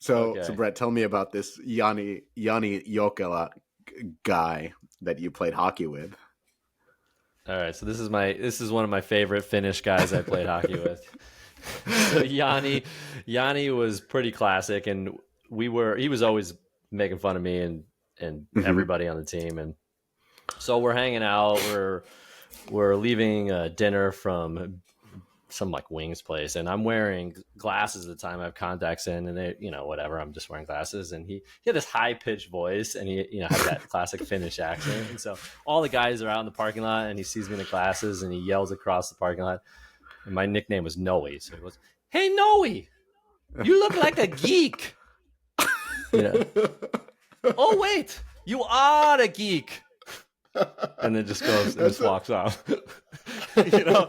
So Okay. Brett, tell me about this Yanni Jokela guy that you played hockey with. All right. So this is one of my favorite Finnish guys I played hockey with. So Yanni was pretty classic, and he was always making fun of me and Hmm. everybody on the team. And so we're hanging out. We're leaving dinner from some like wings place, and I'm wearing glasses at the time. I have contacts in, and they, whatever. I'm just wearing glasses, and he had this high pitched voice, and he, had that classic Finnish accent. And so all the guys are out in the parking lot, and he sees me in the glasses, and he yells across the parking lot. And my nickname was Noe, so he goes, "Hey Noe, you look like a geek." Yeah. Oh wait, you are a geek. And then just goes and That's just walks off. you know,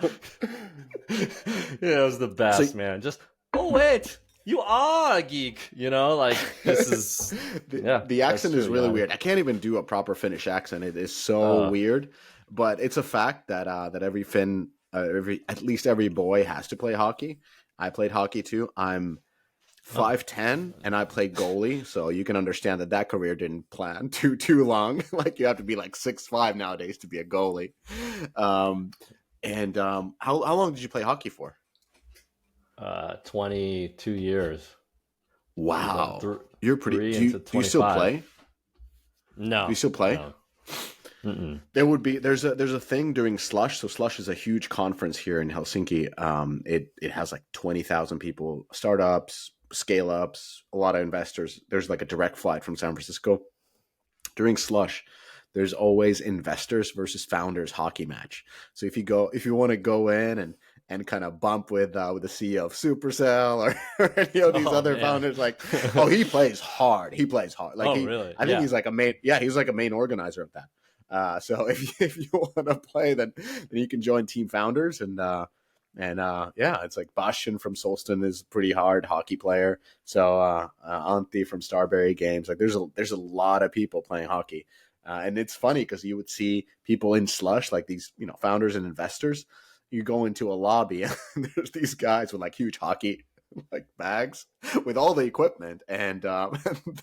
yeah, it was the so best, man. Just, oh wait, you are a geek. Like this is, yeah, the that's accent is true, really Yanni. weird. I can't even do a proper Finnish accent. It is so weird, but it's a fact that that every Finn, at least every boy has to play hockey. I played hockey too. I'm Oh, 5'10" and I played goalie, so you can understand that career didn't plan too long. Like you have to be like 6'5" nowadays to be a goalie. Um, and how long did you play hockey for? 22 years. I'm going Wow, through you're pretty. three Do into you still 25. play? Do you No, still play? no. Mm-mm. There's a thing during Slush. So Slush is a huge conference here in Helsinki. It has like 20,000 people, startups, scale ups, a lot of investors. There's like a direct flight from San Francisco. During Slush, there's always investors versus founders hockey match. So if you want to go in and kind of bump with the CEO of Supercell or any of these Oh other man. founders, like, oh, he plays hard. He plays hard. Like Oh really? I think Yeah. he's like a main, yeah, he's like a main organizer of that. So if you want to play, then you can join Team Founders and yeah, it's like Bastian from Solston is a pretty hard hockey player. So Antti from Starberry Games, like there's a lot of people playing hockey, and it's funny because you would see people in Slush, like these founders and investors. You go into a lobby and there's these guys with like huge hockey like bags with all the equipment and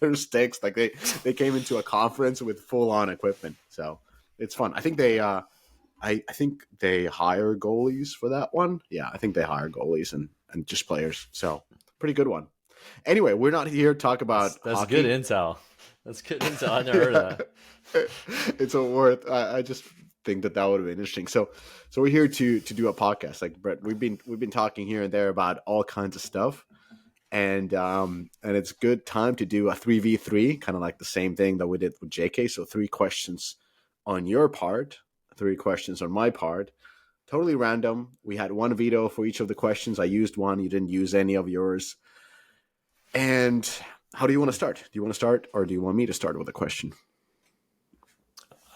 their sticks. Like they came into a conference with full on equipment, so it's fun. I think I think they hire goalies for that one. Yeah, I think they hire goalies and just players. So pretty good one. Anyway, we're not here to talk about That's good hockey. intel. That's good intel. I never heard of Yeah, that. it's a worth. I just think that would have been interesting. So we're here to do a podcast. Like Brett, we've been talking here and there about all kinds of stuff, and it's good time to do a 3v3, kind of like the same thing that we did with JK. So 3 questions on your part, 3 questions on my part. Totally random. We had one veto for each of the questions. I used one. You didn't use any of yours. And how do you want to start? Do you want to start, or do you want me to start with a question?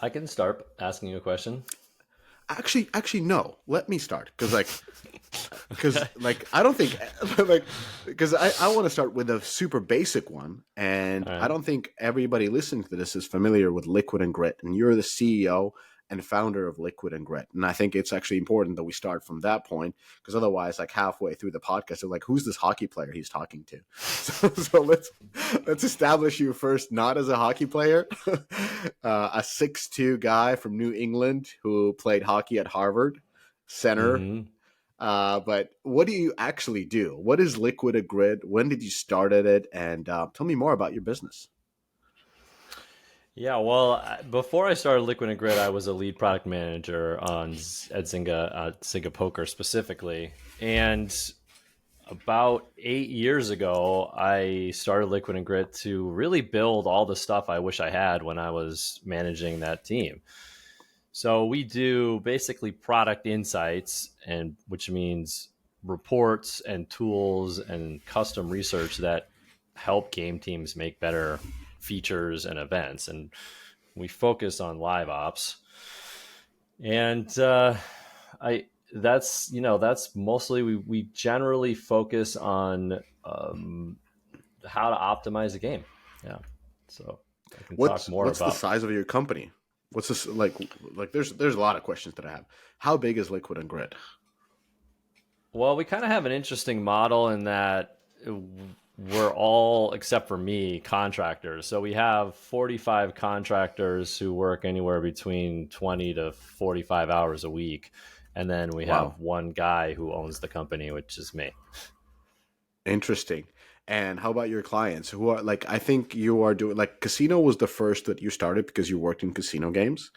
I can start asking you a question. Actually, no. Let me start because Okay. I don't think like because I want to start with a super basic one, and All I right. don't think everybody listening to this is familiar with Liquid and Grit, and you're the CEO and founder of Liquid and Grit, and I think it's actually important that we start from that point because otherwise, like halfway through the podcast, they're like, "Who's this hockey player he's talking to?" So let's establish you first, not as a hockey player, a 6'2" guy from New England who played hockey at Harvard, center. Mm-hmm. But what do you actually do? What is Liquid a Grid? When did you start at it? And tell me more about your business. Yeah, well, before I started Liquid and Grid, I was a lead product manager at Zynga, Zynga Poker specifically. And about 8 years ago, I started Liquid and Grit to really build all the stuff I wish I had when I was managing that team. So we do basically product insights, and which means reports and tools and custom research that help game teams make better features and events. And we focus on live ops. And I that's mostly we generally focus on how to optimize a game. Yeah. So I can talk more What's the about. size of your company? What's this like? Like there's a lot of questions that I have. How big is Liquid and Grid? Well, we kind of have an interesting model in that we're all, except for me, contractors. So we have 45 contractors who work anywhere between 20 to 45 hours a week. And then we have Wow. one guy who owns the company, which is me. Interesting. And how about your clients who are like, I think you are doing like casino was the first that you started because you worked in casino games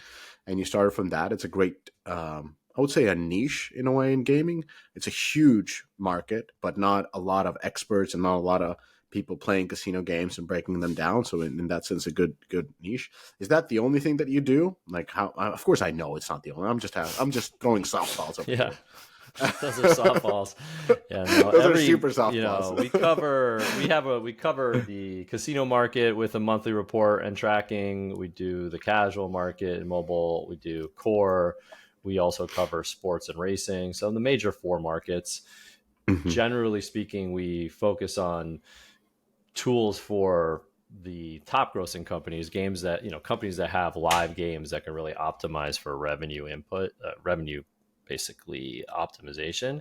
and you started from that. It's a great, I would say a niche in a way in gaming. It's a huge market, but not a lot of experts and not a lot of people playing casino games and breaking them down. So in that sense, a good niche. Is that the only thing that you do? Like how, of course I know it's not the only, I'm just throwing softballs over Yeah. here. Those are softballs. Yeah, no. Those are super We softballs. cover the casino market with a monthly report and tracking. We do the casual market and mobile. We do core. We also cover sports and racing. So in the major four markets, Mhm. generally speaking, we focus on tools for the top grossing companies, games that, companies that have live games that can really optimize for revenue input, revenue basically optimization.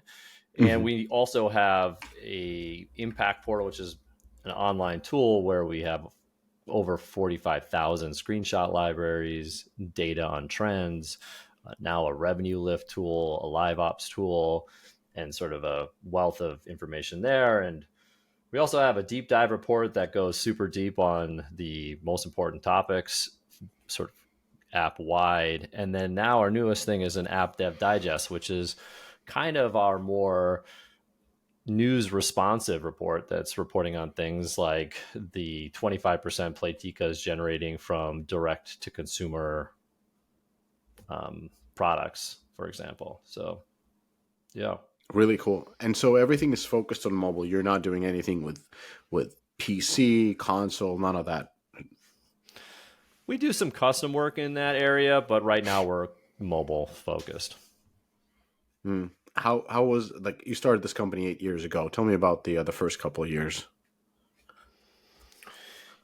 And Mhm. we also have a impact portal, which is an online tool where we have over 45,000 screenshot libraries, data on trends, now a revenue lift tool, a live ops tool, and sort of a wealth of information there. And we also have a deep dive report that goes super deep on the most important topics, sort of app wide. And then now our newest thing is an app dev digest, which is kind of our more news responsive report that's reporting on things like the 25% Playtika is generating from direct to consumer products, for example. So, yeah. Really cool. And so everything is focused on mobile. You're not doing anything with PC, console, none of that. We do some custom work in that area, but right now we're mobile focused. Hmm. How was like you started this company 8 years ago? Tell me about the first couple of years.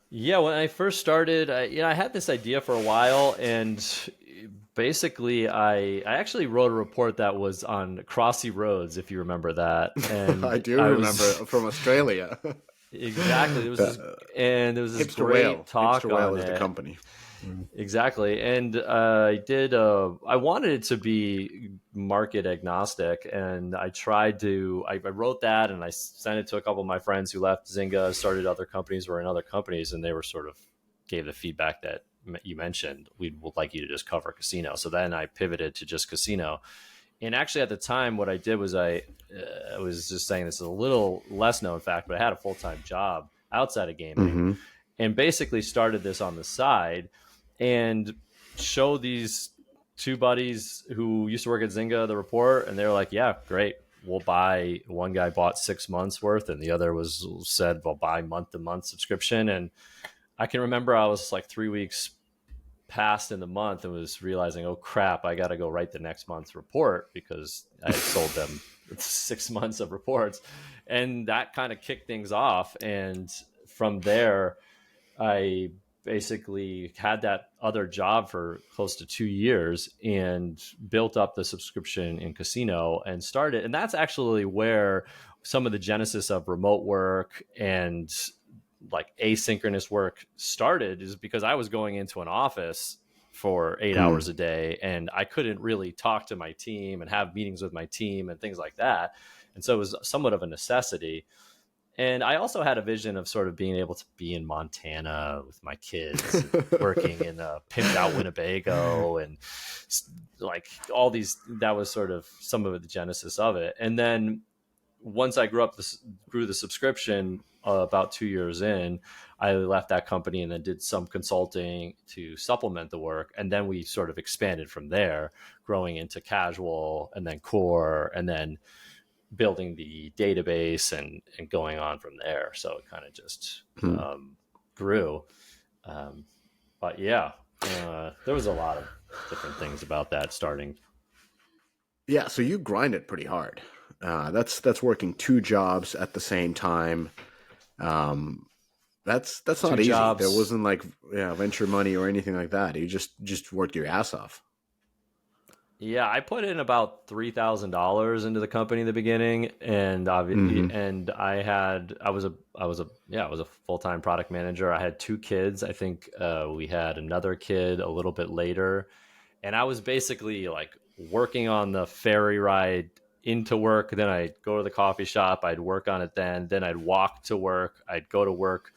Yeah, when I first started, I had this idea for a while, and basically, I actually wrote a report that was on Crossy Roads, if you remember that, I and do I remember was from Australia. exactly The there was this Hipster great Whale. talk Hipster Whale on is the it. company. Mm. Exactly. And I wanted it to be market agnostic. And I wrote that and I sent it to a couple of my friends who left Zynga, started other companies, were in other companies, and they were sort of gave the feedback that you mentioned. We would like you to just cover casino. So then I pivoted to just casino. And actually, at the time, what I did was I was just saying this is a little less known fact, but I had a full time job outside of gaming Hmm. and basically started this on the side and show these two buddies who used to work at Zynga the report, and they were like, "Yeah, great, we'll buy." One guy bought 6 months worth, and the other was said, "We'll buy month to month subscription." And I can remember I was like 3 weeks past in the month and was realizing, oh crap, I got to go write the next month's report because I had sold them 6 months of reports, and that kind of kicked things off. And from there, I basically had that other job for close to 2 years and built up the subscription in casino and started. And that's actually where some of the genesis of remote work and like asynchronous work started, is because I was going into an office for 8 hours a day and I couldn't really talk to my team and have meetings with my team and things like that. And so it was somewhat of a necessity. And I also had a vision of sort of being able to be in Montana with my kids and working in a pimped out Winnebago and like all these. That was sort of some of the genesis of it. And then once I grew the subscription about 2 years in, I left that company and then did some consulting to supplement the work. And then we sort of expanded from there, growing into casual and then core and then building the database and going on from there. So it kind of just grew. Um, but yeah, there was a lot of different things about that starting. Yeah, so you grind it pretty hard. That's working two jobs at the same time. Um, that's Two not easy. There jobs. wasn't like venture money or anything like that. You just worked your ass off. Yeah, I put in about $3,000 into the company in the beginning, and Mm-hmm. and I was a full time product manager. I had two kids. I think we had another kid a little bit later, and I was basically like working on the ferry ride into work. Then I'd go to the coffee shop. I'd work on it. Then I'd walk to work. I'd go to work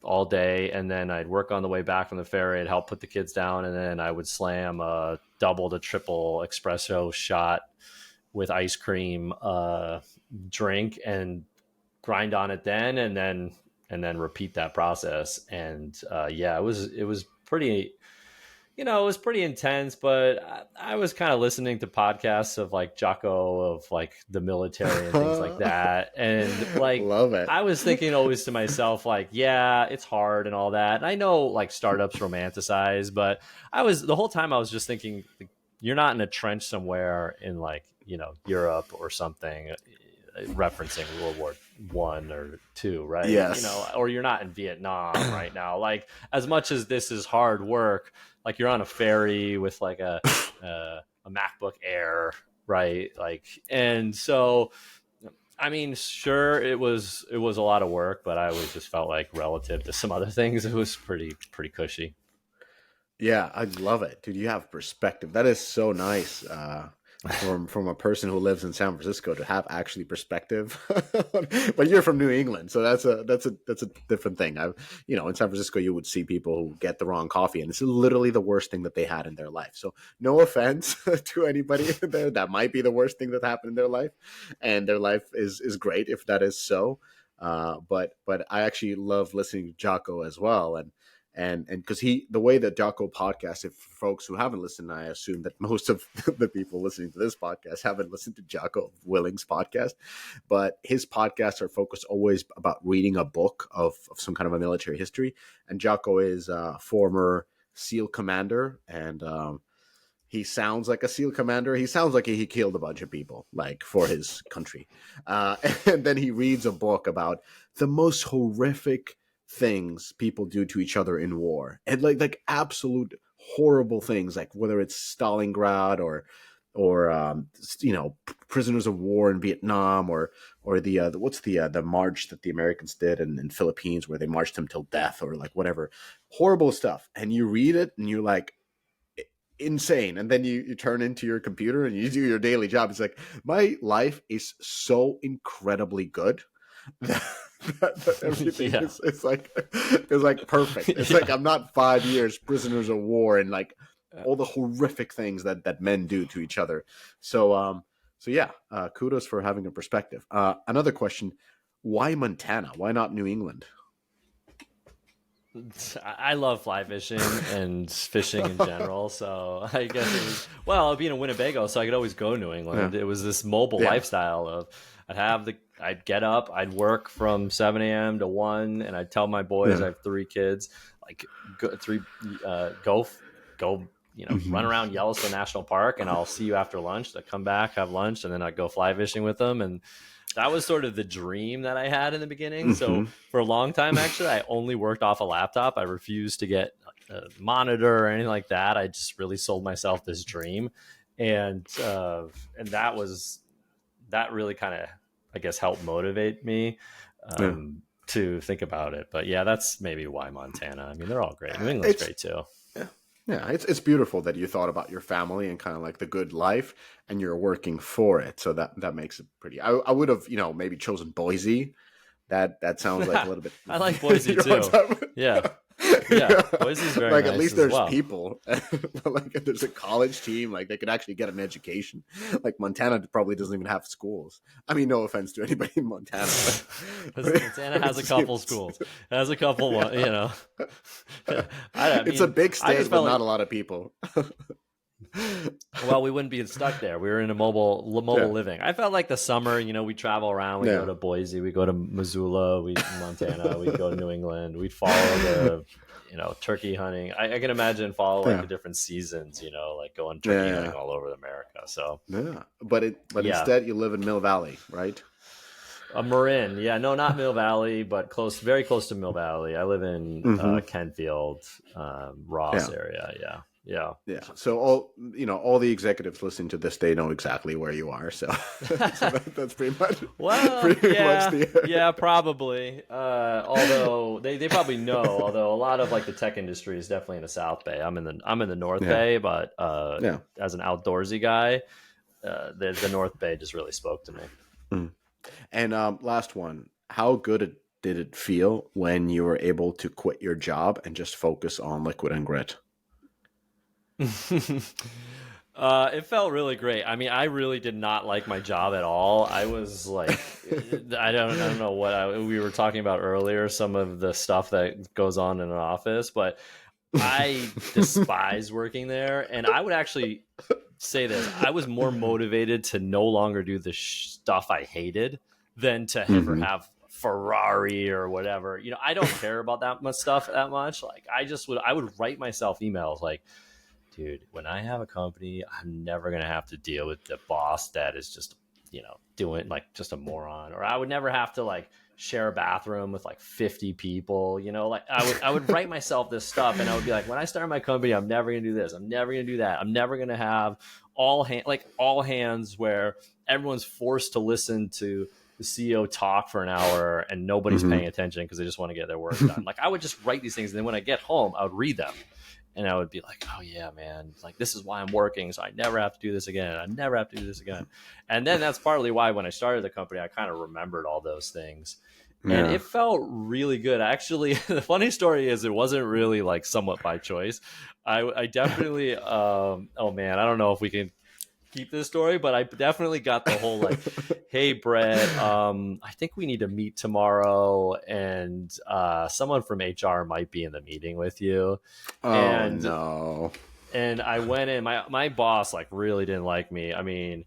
all day, and then I'd work on the way back from the ferry and help put the kids down, and then I would slam a double to triple espresso shot with ice cream drink and grind on it then, and then repeat that process. And yeah, it was pretty, it was pretty intense, but I was kind of listening to podcasts of like Jocko, of like the military and things like that. And like, Love it. I was thinking always to myself, like, yeah, it's hard and all that. And I know like startups romanticize, but the whole time I was just thinking, like, you're not in a trench somewhere in like, Europe or something, referencing World War I or II, right? Yes. Or you're not in Vietnam right now. Like, as much as this is hard work, like you're on a ferry with like a MacBook Air, right? Like, and so I mean, sure, it was a lot of work, but I always just felt like relative to some other things, it was pretty cushy. Yeah, I love it, dude. You have perspective. That is so nice. From a person who lives in San Francisco to have actually perspective. But you're from New England, so that's a different thing. In San Francisco, you would see people who get the wrong coffee, and it's literally the worst thing that they had in their life. So no offense to anybody there, that might be the worst thing that happened in their life, and their life is great if that is so. But I actually love listening to Jocko as well, and because the way that Jocko podcast, if folks who haven't listened, I assume that most of the people listening to this podcast haven't listened to Jocko Willing's podcast, but his podcasts are focused always about reading a book of some kind of a military history. And Jocko is a former SEAL commander, and he sounds like a SEAL commander. He sounds like he killed a bunch of people, like for his country. And then he reads a book about the most horrific things people do to each other in war, and like absolute horrible things, like whether it's Stalingrad or prisoners of war in Vietnam, or the march that the Americans did in Philippines, where they marched them till death, or like whatever horrible stuff. And you read it and you're like, insane. And then you turn into your computer and you do your daily job. It's like, my life is so incredibly good that, that everything Yeah. is like perfect. It's Yeah. like I'm not 5 years prisoners of war and like all the horrific things that men do to each other. So yeah, kudos for having a perspective. Another question: why Montana? Why not New England? I love fly fishing and fishing in general. So I guess it was, well, being a Winnebago, so I could always go New Yeah, England. It was this mobile yeah, lifestyle of I'd get up, I'd work from 7 a.m. to 1, and I'd tell my boys, I yeah. have three kids, like go, three, go, run Hmm. around Yellowstone National Park, and I'll see you after lunch. I come back, have lunch, and then I'd go fly fishing with them. And that was sort of the dream that I had in the beginning. So Hmm. for a long time, actually, I only worked off a laptop. I refused to get a monitor or anything like that. I just really sold myself this dream, and that really kind of, I guess, helped motivate me Yeah. to think about it. But yeah, that's maybe why Montana. I mean, they're all great. New England's It's great too. Yeah. Yeah, it's beautiful that you thought about your family and kind of like the good life, and you're working for it. So that makes it pretty. I would have maybe chosen Boise. That sounds like a little bit. I like Boise too. Yeah, yeah, Yeah. Boise's very Like at nice least as there's well. people. Like if there's a college team, like they could actually get an education. Like Montana probably doesn't even have schools. I mean, no offense to anybody in Montana, Montana but it has a couple seems, schools. It has a couple, yeah. I It's a mean, big I just state with felt not like, a lot of people. well, we wouldn't be stuck there. We were in a mobile Yeah. living. I felt like the summer, we travel around. We go Yeah. to Boise, we go to Missoula, Montana, we'd go to New England. We'd follow the, turkey hunting. I can imagine follow like Yeah. the different seasons. Like going turkey hunting Yeah. all over America. So Yeah. But yeah, instead you live in Mill Valley, right? a Marin. Yeah, no, not Mill Valley, but close, very close to Mill Valley. I live in Mm-hmm. Kentfield, Ross Yeah. area. Yeah. Yeah. Yeah. So all the executives listening to this, they know exactly where you are. So, so that's pretty much, Well, pretty much the. yeah, probably. Although they probably know. Although a lot of like the tech industry is definitely in the South Bay. I'm in the North Yeah. Bay, but Yeah. as an outdoorsy guy, the North Bay just really spoke to me. Mm. And last one, how good did it feel when you were able to quit your job and just focus on liquid and grit? It felt really great. I mean, I really did not like my job at all. I was like, I don't know what we were talking about earlier, some of the stuff that goes on in an office, but I despise working there. And I would actually say this: I was more motivated to no longer do the stuff I hated than to ever Hmm. have Ferrari or whatever. I don't care about that much stuff that much. Like, I would write myself emails like, dude, when I have a company, I'm never going to have to deal with the boss that is just, doing like just a moron. Or I would never have to like share a bathroom with like 50 people, like I would write myself this stuff and I would be like, when I start my company, I'm never going to do this. I'm never going to do that. I'm never going to have all hands where everyone's forced to listen to the CEO talk for an hour and nobody's Hmm. paying attention because they just want to get their work done. Like I would just write these things. And then when I get home, I would read them and I would be like, oh yeah, man, like this is why I'm working. So I never have to do this again. I never have to do this again. And then that's partly why when I started the company, I kind of remembered all those things. And Yeah. it felt really good. Actually, the funny story is it wasn't really like somewhat by choice. I definitely, oh man, I don't know if we can keep this story, but I definitely got the whole like, hey Brett, I think we need to meet tomorrow, and someone from HR might be in the meeting with you. Oh And no. I went in. My boss like really didn't like me. I mean,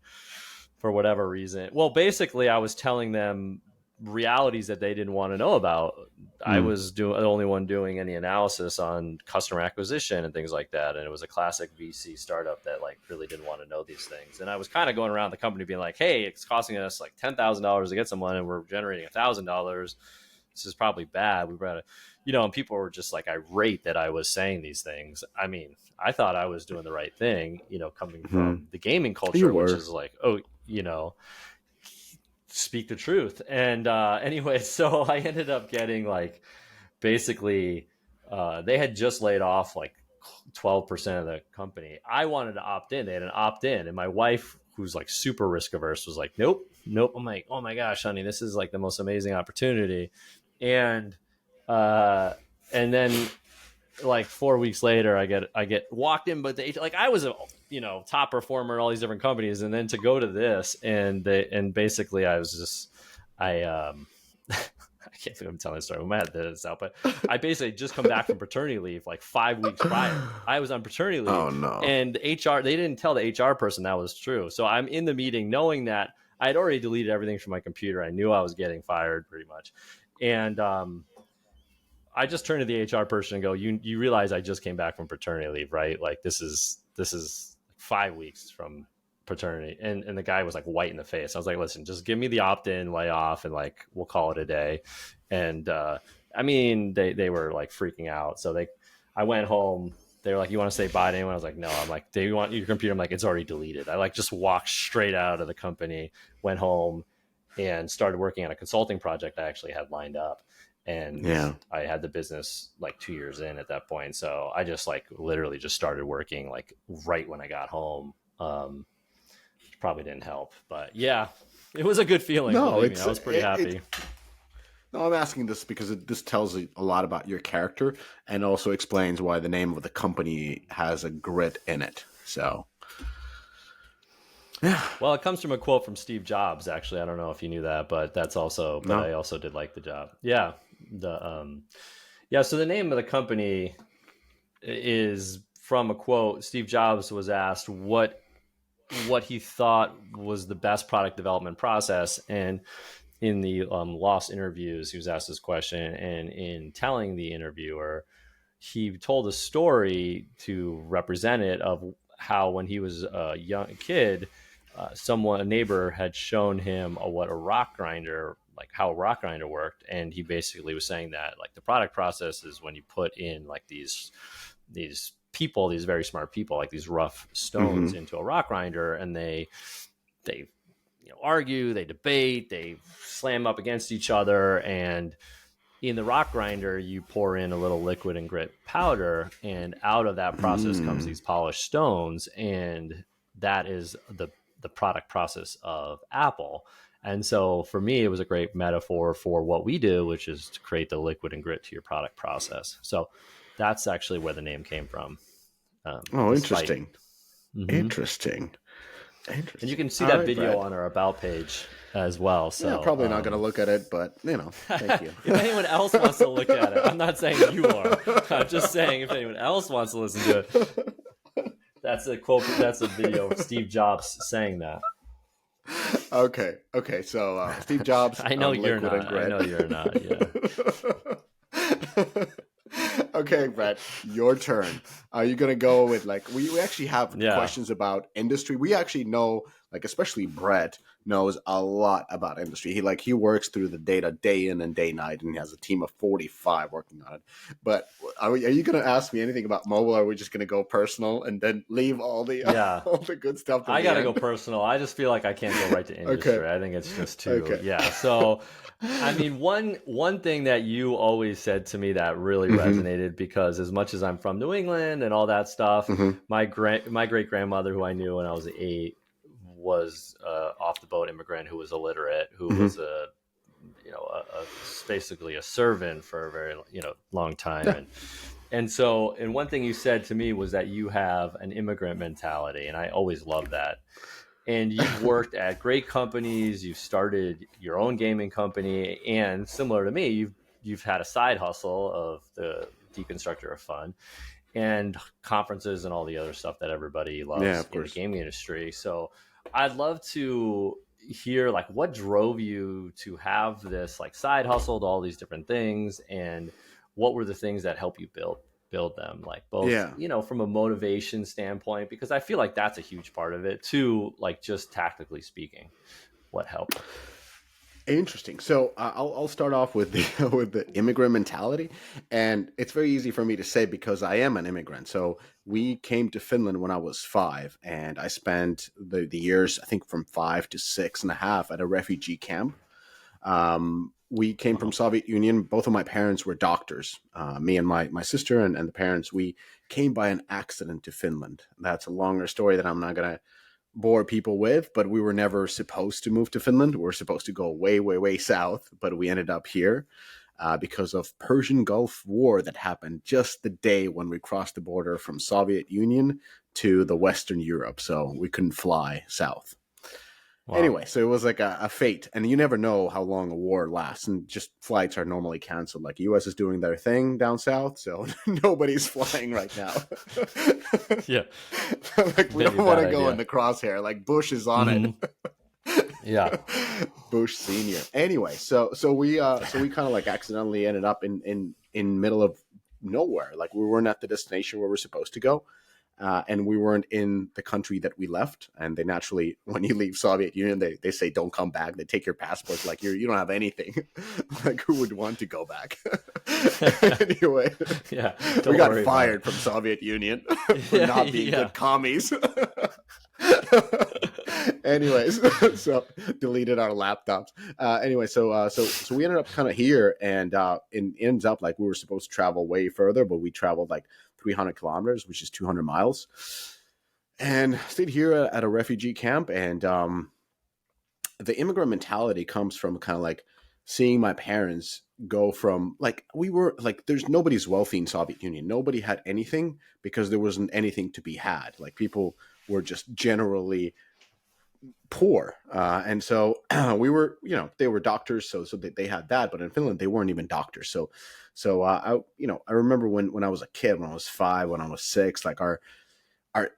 for whatever reason. Well, basically, I was telling them realities that they didn't want to know about. I Mm. was the only one doing any analysis on customer acquisition and things like that, and it was a classic VC startup that like really didn't want to know these things. And I was kind of going around the company being like, "Hey, it's costing us like $10,000 to get someone, and we're generating $1,000. This is probably bad. We've got to." And people were just like irate that I was saying these things. I mean, I thought I was doing the right thing, coming Hmm. from the gaming You culture, which were. is like, oh, speak the truth. And anyway, so I ended up getting like basically they had just laid off like 12% of the company. I wanted to opt in. They had an opt in. And my wife, who's like super risk averse, was like, nope, nope. I'm like, oh my gosh, honey, this is like the most amazing opportunity. And, uh, and then like 4 weeks later, I get walked in, but like I was a top performer in all these different companies, and then to go to this and basically I was just I I can't believe I'm telling this story. We might have to edit this out, but I basically just come back from paternity leave like 5 weeks prior. I was on paternity leave, Oh no. and HR they didn't tell the HR person that was true. So I'm in the meeting knowing that I had already deleted everything from my computer. I knew I was getting fired pretty much, and I just turned to the HR person and go, you realize I just came back from paternity leave, right? Like this is 5 weeks from paternity. And the guy was like white in the face. I was like, listen, just give me the opt-in layoff and like we'll call it a day. And I mean they were like freaking out. So I went home. They were like, you want to say bye to anyone? I was like, no. I'm like, do you want your computer? I'm like, it's already deleted. I like just walked straight out of the company, went home and started working on a consulting project I actually had lined up, and Yeah. I had the business like 2 years in at that point. So I just like literally just started working like right when I got home, which probably didn't help, but yeah, it was a good feeling. No, Believe me, it's I was pretty it. happy. No, I'm asking this because this tells a lot about your character and also explains why the name of the company has a grit in it. So, yeah. Well, it comes from a quote from Steve Jobs. Actually, I don't know if you knew that, but No. I also did like the job. Yeah, yeah. So the name of the company is from a quote. Steve Jobs was asked what he thought was the best product development process, and in the lost interviews he was asked this question, and in telling the interviewer he told a story to represent it of how when he was a young kid, a neighbor had shown him what a rock grinder, like how a rock grinder worked, and he basically was saying that like the product process is when you put in like these people, these very smart people, like these rough stones Mm-hmm. into a rock grinder, and they argue, they debate, they slam up against each other, and in the rock grinder, you pour in a little liquid and grit powder, and out of that process comes Mm. these polished stones, and that is the product process of Apple. And so for me, it was a great metaphor for what we do, which is to create the liquid and grit to your product process. So that's actually where the name came from, Oh, despite. interesting. Mm-hmm. Interesting. And you Interesting. can see All that right, video Brad. on our about page as well. Yeah, So probably not going to look at it, but thank you. if anyone else wants to look at it, I'm not saying you are. I'm just saying if anyone else wants to listen to it, that's a quote. That's a video of Steve Jobs saying that. Okay. Okay. So Steve Jobs I know on you're Liquid and not. I Grit. know you're not. Yeah. Okay, Brett, your turn. Are you gonna go with like we actually have Yeah. questions about industry? We actually know, like especially Brett knows a lot about industry. He works through the data day in and day night, and he has a team of 45 working on it. But are you gonna ask me anything about mobile? Or are we just gonna go personal and then leave all the Yeah. all the good stuff to I the gotta go end? personal. I just feel like I can't go right to Okay. industry. I think it's just too, Okay. yeah. So, I mean, one thing that you always said to me that really Mm-hmm. resonated, because as much as I'm from New England and all that stuff, Mm-hmm. my great grandmother, who I knew when I was 8, was off the boat immigrant who was illiterate, who Mm-hmm. was basically a servant for a very long time, Yeah. and one thing you said to me was that you have an immigrant mentality, and I always love that. And you've worked at great companies, you've started your own gaming company, and similar to me, you've had a side hustle of the deconstructor of fun and conferences and all the other stuff that everybody Yeah. loves Of in the course. gaming industry. So I'd love to hear like what drove you to have this like side hustle to all these different things, and what were the things that help you build them, like both Yeah. from a motivation standpoint, because I feel like that's a huge part of it too, like just tactically speaking, what helped. Interesting. So I'll start off with the with the immigrant mentality, and it's very easy for me to say because I am an immigrant. So we came to Finland when I was 5, and I spent the years I think from 5 to 6.5 at a refugee camp. We came from Wow. Soviet Union. Both of my parents were doctors. Me and my sister and the parents, we came by an accident to Finland. That's a longer story that I'm not gonna bore people with, but we were never supposed to move to Finland. We were supposed to go way, way, way south, but we ended up here because of Persian Gulf War that happened just the day when we crossed the border from Soviet Union to the Western Europe. So we couldn't fly south. Wow. Anyway, so it was like a fate, and you never know how long a war lasts, and just flights are normally canceled. Like U.S. is doing their thing down south, so nobody's flying right now. Yeah, Like we maybe don't a want bad to go in idea. the crosshair. Like Bush is on it. Hmm. Yeah. Bush Senior. Anyway, so we kind of like accidentally ended up in middle of nowhere. Like we weren't at the destination where we're supposed to go, and we weren't in the country that we left. And they naturally, when you leave Soviet Union, they say don't come back. They take your passports like you don't have anything. Like who would want to go back? Anyway, Yeah, we don't got worry about fired it. from Soviet Union for Yeah, not being yeah. good commies. Anyways, so deleted our laptops. Anyway, so we ended up kind of here, and it ends up like we were supposed to travel way further, but we traveled like 300 kilometers, which is 200 miles, and stayed here at a refugee camp. And the immigrant mentality comes from kind of like seeing my parents go from like we were like there's nobody's wealthy in Soviet Union. Nobody had anything because there wasn't anything to be had. Like people were just generally poor, and so we were, they were doctors, so they had that, but in Finland they weren't even doctors. I remember when I was a kid, when I was 5, when I was 6, like our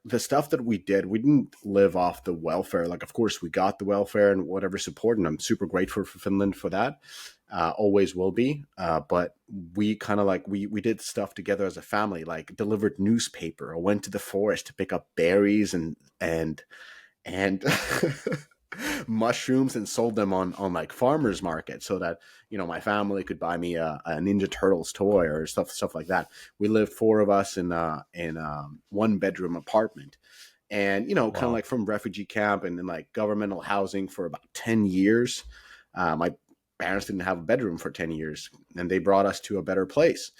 the stuff that we did, we didn't live off the welfare. Like of course we got the welfare and whatever support, and I'm super grateful for Finland for that. Always will be. But we kind of like we did stuff together as a family, like delivered newspaper or went to the forest to pick up berries and mushrooms and sold them on like farmers market so that, my family could buy me a Ninja Turtles toy or stuff like that. We lived four of us in one bedroom apartment, and kind of Wow. like from refugee camp and in like governmental housing for about 10 years. My parents didn't have a bedroom for 10 years, and they brought us to a better place.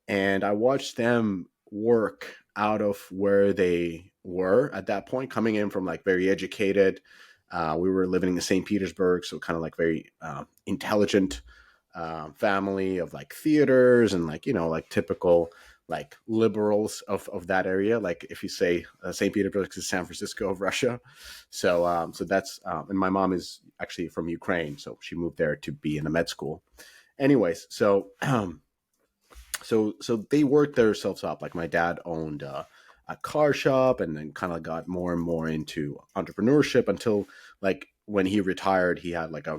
And I watched them work out of where they were at that point, coming in from like very educated. We were living in St. Petersburg, so kind of like very intelligent family of like theaters and like, like typical like liberals of that area. Like if you say St. Petersburg is San Francisco of Russia. So that's, and my mom is actually from Ukraine. So she moved there to be in a med school. Anyways, so they worked themselves up. Like my dad owned a car shop, and then kind of got more and more into entrepreneurship until like when he retired, he had like a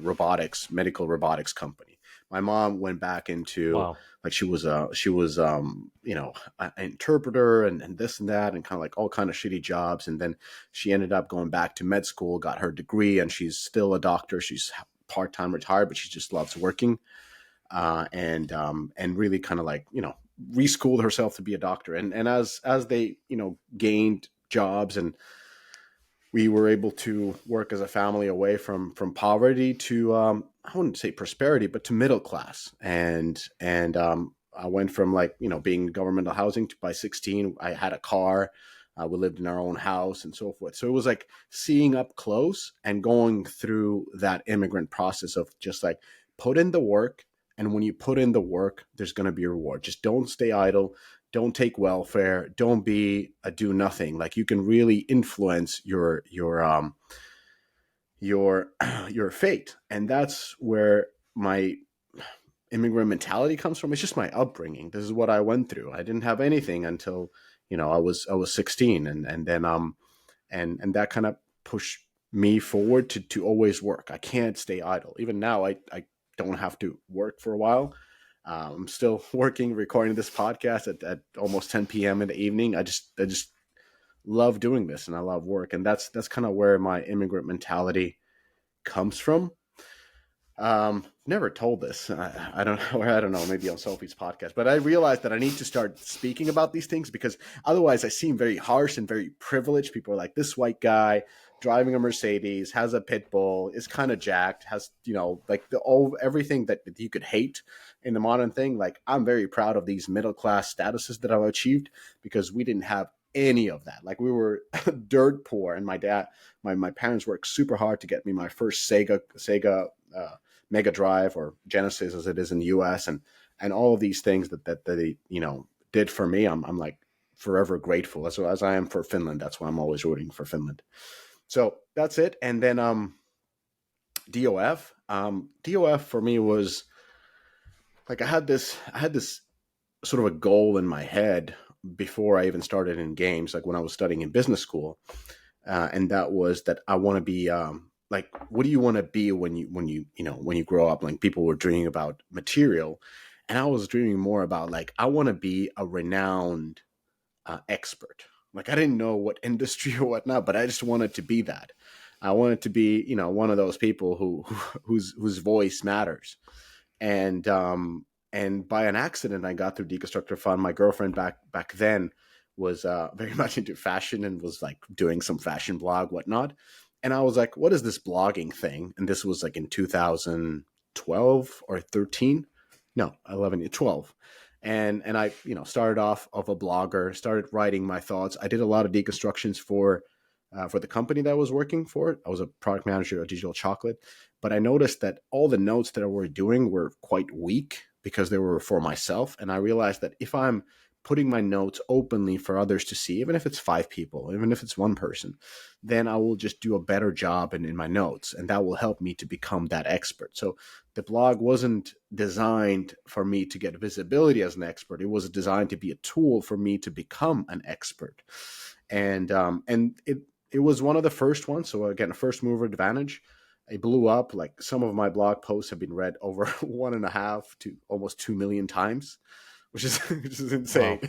medical robotics company. My mom went back into Wow. like she was an interpreter and this and that and kind of like all kind of shitty jobs, and then she ended up going back to med school, got her degree, and she's still a doctor. She's part-time retired, but she just loves working, and really kind of like reschooled herself to be a doctor. And as they gained jobs, and we were able to work as a family away from poverty to I wouldn't say prosperity, but to middle class. And I went from like being governmental housing to, by 16 I had a car. We lived in our own house and so forth. So it was like seeing up close and going through that immigrant process of just like put in the work. And when you put in the work, there's going to be a reward. Just don't stay idle. Don't take welfare. Don't be a do nothing. Like you can really influence your your fate. And that's where my immigrant mentality comes from. It's just my upbringing. This is what I went through. I didn't have anything until I was 16, and then and that kind of pushed me forward to always work. I can't stay idle. Even now, I don't have to work for a while. I'm still working, recording this podcast at almost 10 p.m. in the evening. I just love doing this, and I love work, and that's kind of where my immigrant mentality comes from. Never told this. I don't know. I don't know. Maybe on Sophie's podcast, but I realized that I need to start speaking about these things because otherwise I seem very harsh and very privileged. People are like, this white guy driving a Mercedes, has a pit bull, is kind of jacked, has like everything that you could hate in the modern thing. Like I'm very proud of these middle class statuses that I've achieved because we didn't have any of that. Like we were dirt poor, and my parents worked super hard to get me my first Sega Mega Drive, or Genesis as it is in the US, and all of these things that they did for me. I'm like forever grateful as I am for Finland. That's why I'm always rooting for Finland. So that's it. And then DOF. DOF for me was like I had this sort of a goal in my head before I even started in games, like when I was studying in business school, and that was that I want to be like, what do you want to be when you grow up? Like people were dreaming about material, and I was dreaming more about like I want to be a renowned expert. Like I didn't know what industry or whatnot, but I just wanted to be that. I wanted to be one of those people whose voice matters. And by an accident I got through Deconstructor Fun. My girlfriend back then was very much into fashion and was like doing some fashion blog whatnot, and I was like, what is this blogging thing? And this was like in 2012 or 13, no, 11, 12. And I started off of a blogger, started writing my thoughts. I did a lot of deconstructions for the company that I was working for. I was a product manager at Digital Chocolate, but I noticed that all the notes that I were doing were quite weak because they were for myself. And I realized that if I'm putting my notes openly for others to see, even if it's 5 people, even if it's one person, then I will just do a better job in my notes, and that will help me to become that expert. So the blog wasn't designed for me to get visibility as an expert. It was designed to be a tool for me to become an expert. And it was one of the first ones. So again, a first mover advantage. It blew up. Like some of my blog posts have been read over 1.5 to almost 2 million times, which is which is insane.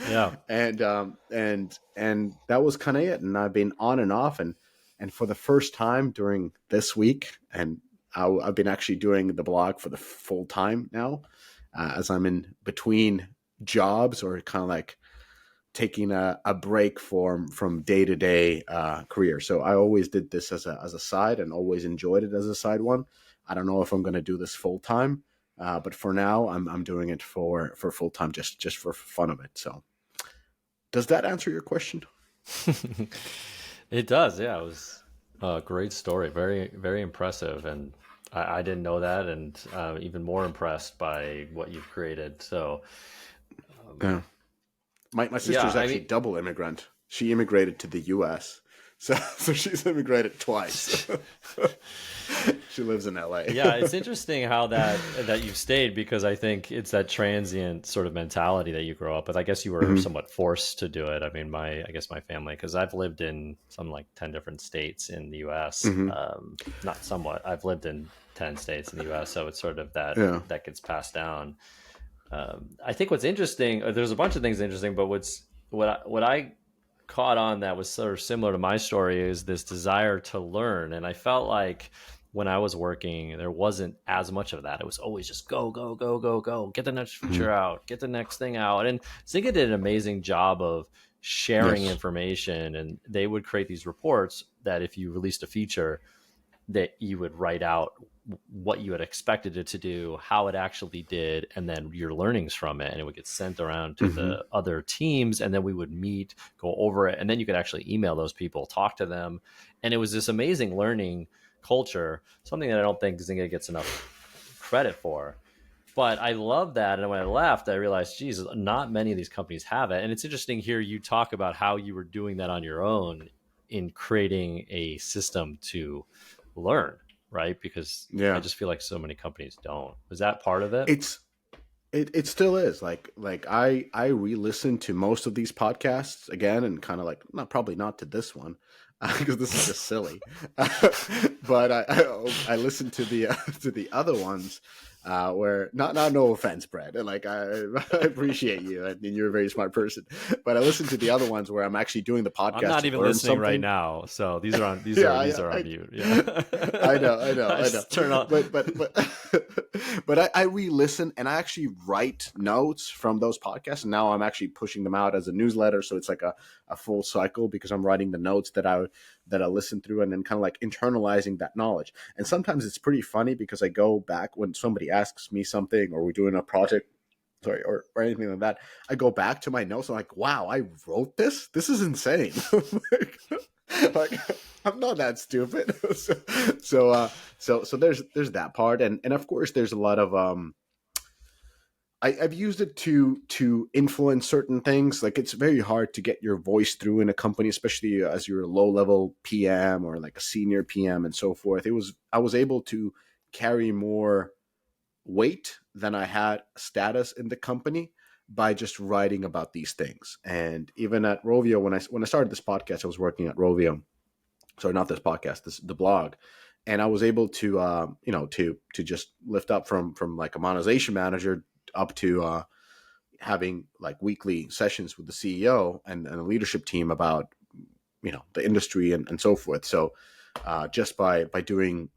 Wow. Yeah. And that was kind of it. And I've been on and off, and And for the first time during this week, and I've been actually doing the blog for the full time now, as I'm in between jobs or kind of like taking a break from day-to-day career. So I always did this as a side and always enjoyed it as a side one. I don't know if I'm going to do this full time, but for now I'm doing it for full time, just for fun of it. So does that answer your question? It does. Yeah, it was a great story. Very, very impressive. And I didn't know that. And even more impressed by what you've created. So, Yeah. My yeah, sister's actually double immigrant. She immigrated to the U.S., so she's immigrated twice. She lives in LA. yeah, it's interesting how that you've stayed, because I think it's that transient sort of mentality that you grow up with. I guess you were somewhat forced to do it. I mean, I guess my family, because I've lived in some like 10 different states in the U.S. Not somewhat. I've lived in 10 states in the U.S., so it's sort of that gets passed down. I think what's interesting, there's a bunch of things interesting, but what I caught on that was sort of similar to my story is this desire to learn. And I felt like when I was working, there wasn't as much of that. It was always just go, go, go, go, go, get the next feature out, get the next thing out. And Zynga did an amazing job of sharing information, and they would create these reports that if you released a feature, that you would write out what you had expected it to do, how it actually did, and then your learnings from it. And it would get sent around to the other teams, and then we would meet, go over it, and then you could actually email those people, talk to them. And it was this amazing learning culture, something that I don't think Zynga gets enough credit for. But I love that. And when I left, I realized, geez, not many of these companies have it. And it's interesting here you talk about how you were doing that on your own in creating a system to learn, right? Because I just feel like so many companies don't. Was that part of it? It still is. Like I re-listen to most of these podcasts again, and kind of like probably not to this one because this is just silly. But I listen to the other ones where not no offense, Brad. Like I appreciate you, and you're a very smart person. But I listen to the other ones where I'm actually doing the podcast. I'm not even listening right now, so these are on these are on mute. Yeah, I know. Turn on. But I re-listen, and I actually write notes from those podcasts, and now I'm actually pushing them out as a newsletter. So it's like a full cycle, because I'm writing the notes that I listen through, and then kind of like internalizing that knowledge. And sometimes it's pretty funny, because I go back when somebody asks me something, or we're doing a project, or anything like that, I go back to my notes. I'm like, wow, I wrote this. This is insane. like I'm not that stupid. so there's that part, and of course there's a lot of I've used it to influence certain things. Like it's very hard to get your voice through in a company, especially as you're a low level PM or like a senior PM and so forth. I was able to carry more weight than I had status in the company by just writing about these things. And even at Rovio, when I started this podcast, I was working at Rovio. Sorry, not this podcast, the blog. And I was able to to just lift up from like a monetization manager up to having like weekly sessions with the CEO and the leadership team about the industry and so forth. So just by doing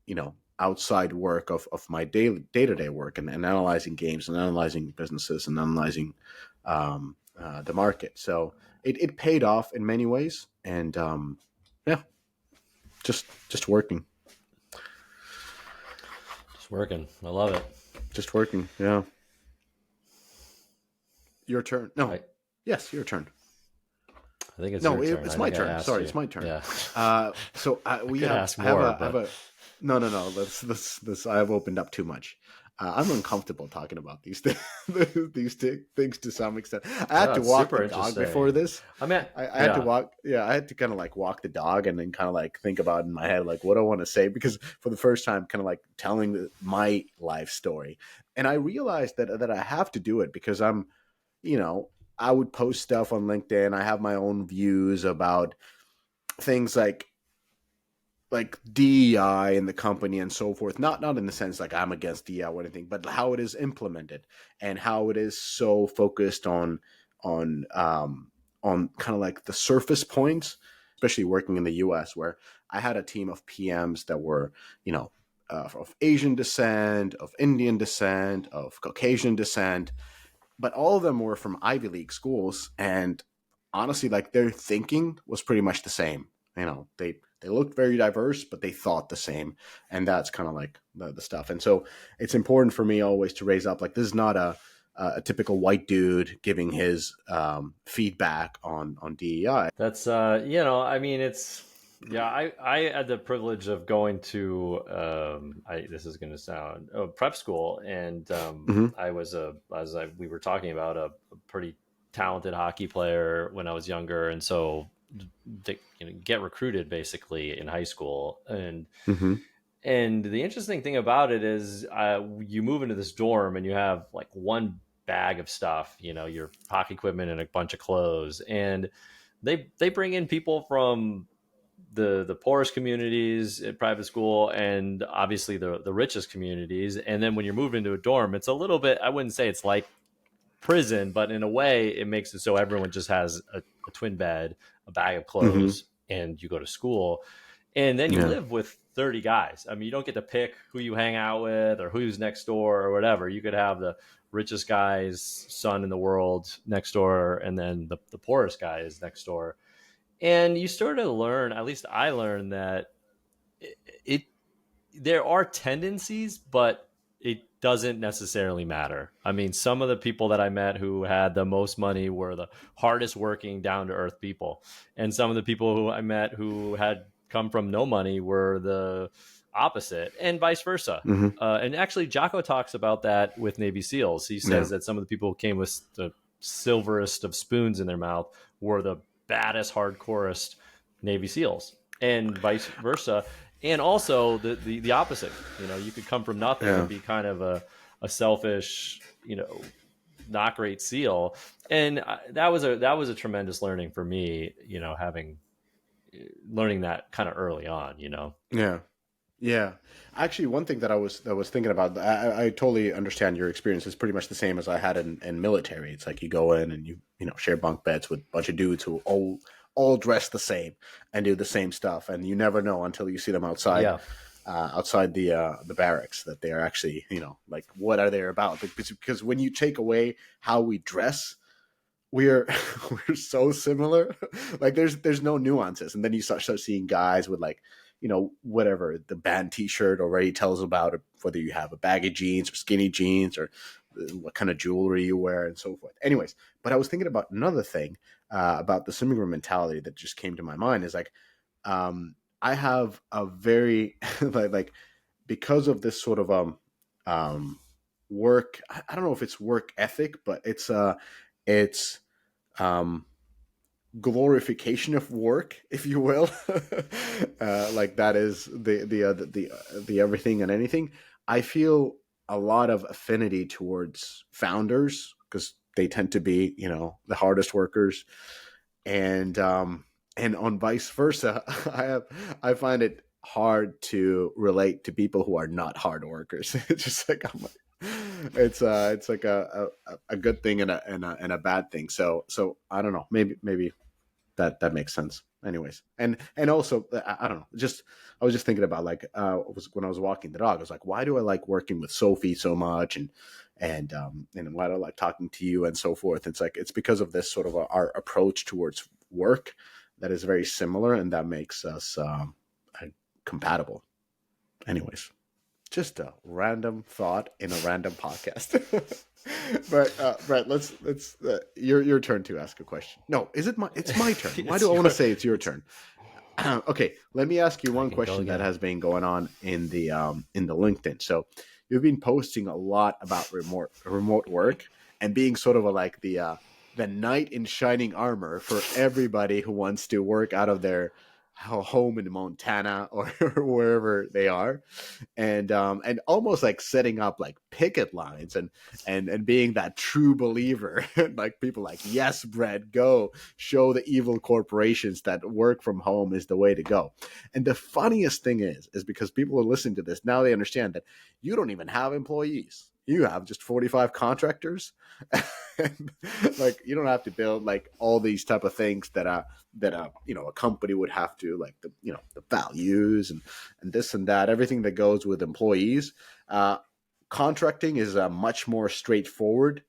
outside work of my day-to-day work and analyzing games and analyzing businesses and analyzing the market. So it paid off in many ways. And just working. Just working. I love it. Just working. Yeah. Your turn. No. Yes, your turn. I think it's your turn. It's my turn. Sorry, it's my turn. Yeah. So we have a no. This I've opened up too much. I'm uncomfortable talking about these things to some extent. I had to walk the dog before this. I had to walk. Yeah, I had to kind of like walk the dog and then kind of like think about in my head like what I want to say, because for the first time, kind of like telling my life story, and I realized that I have to do it because I'm, I would post stuff on LinkedIn. I have my own views about things like DEI in the company and so forth. Not in the sense like I'm against DEI or anything, but how it is implemented and how it is so focused on kind of like the surface points especially working in the US, where I had a team of PMs that were, of Asian descent, of Indian descent, of Caucasian descent, but all of them were from Ivy League schools. And honestly, like their thinking was pretty much the same. They looked very diverse, but they thought the same. And that's kind of like the stuff. And so it's important for me always to raise up, like, this is not a typical white dude giving his feedback on DEI. That's I mean, it's yeah. I had the privilege of going to this is going to sound prep school, and Mm-hmm. I was we were talking about a pretty talented hockey player when I was younger, and so get recruited basically in high school, Mm-hmm. and the interesting thing about it is you move into this dorm and you have like one bag of stuff, your hockey equipment and a bunch of clothes, and they bring in people from the poorest communities at private school and obviously the richest communities. And then when you're moved into a dorm, it's a little bit, I wouldn't say it's like prison, but in a way it makes it so everyone just has a twin bed, a bag of Mm-hmm. clothes, and you go to school. And then you Yeah. live with 30 guys. I mean, you don't get to pick who you hang out with or who's next door or whatever. You could have the richest guy's son in the world next door, and then the poorest guy is next door. And you sort of learn, at least I learned, that it there are tendencies, but it doesn't necessarily matter. I mean, some of the people that I met who had the most money were the hardest working, down to earth people. And some of the people who I met who had come from no money were the opposite, and vice versa. Mm-hmm. And actually, Jocko talks about that with Navy SEALs. He Yeah. says that some of the people who came with the silverest of spoons in their mouth were the baddest, hardcorest Navy SEAls, and vice versa. And also the opposite. You could come from nothing Yeah. and be kind of a selfish, not great SEAL. And that was a tremendous learning for me. Learning that kind of early on. Yeah. Yeah. Actually, one thing that I was thinking about, I totally understand your experience. It's pretty much the same as I had in military. It's like you go in and you share bunk beds with a bunch of dudes who all dress the same and do the same stuff, and you never know until you see them outside. Yeah. Outside the barracks, that they are actually, like, what are they about? Because when you take away how we dress, we're we're so similar. Like there's no nuances, and then you start seeing guys with, like, whatever the band T-shirt already tells about it, whether you have a baggy jeans or skinny jeans, or what kind of jewelry you wear and so forth. Anyways, but I was thinking about another thing about the immigrant mentality that just came to my mind is like, I have a very like because of this sort of work. I don't know if it's work ethic, but it's um glorification of work, if you will. Like that is the everything and anything. I feel a lot of affinity towards founders because they tend to be, the hardest workers, and on vice versa, I find it hard to relate to people who are not hard workers. It's just like it's like a good thing and a bad thing. So I don't know. Maybe that makes sense. Anyways, and also I don't know. Just I was just thinking about, like, when I was walking the dog, I was like, why do I like working with Sophie so much, and why do I like talking to you and so forth? It's like it's because of this sort of our approach towards work that is very similar, and that makes us compatible. Anyways, just a random thought in a random podcast. But Brett, let's your turn to ask a question. No, is it my? It's my turn. Why do I want to say it's your turn? Okay, let me ask you one question that has been going on in the LinkedIn. So you've been posting a lot about remote work and being sort of like the knight in shining armor for everybody who wants to work out of their home in Montana or wherever they are, and almost like setting up like picket lines and being that true believer. Like people like, yes, Brett, go show the evil corporations that work from home is the way to go. And the funniest thing is because people are listening to this now, they understand that you don't even have employees. you have just 45 contractors. And, like, you don't have to build like all these type of things that a company would have to, like, the values and this and that, everything that goes with employees. Contracting is a much more straightforward.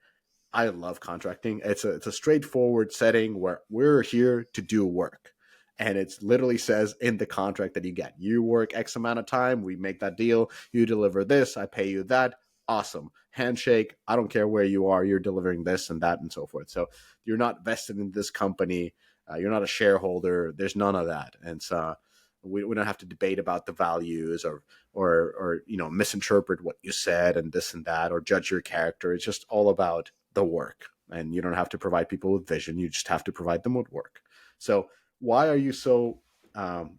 I love contracting. It's a straightforward setting where we're here to do work. And it literally says in the contract that you work X amount of time, we make that deal, you deliver this, I pay you that. Awesome. Handshake. I don't care where you are, you're delivering this and that and so forth. So you're not vested in this company. You're not a shareholder. There's none of that. And so we don't have to debate about the values or misinterpret what you said and this and that, or judge your character. It's just all about the work, and you don't have to provide people with vision. You just have to provide them with work. So why are you so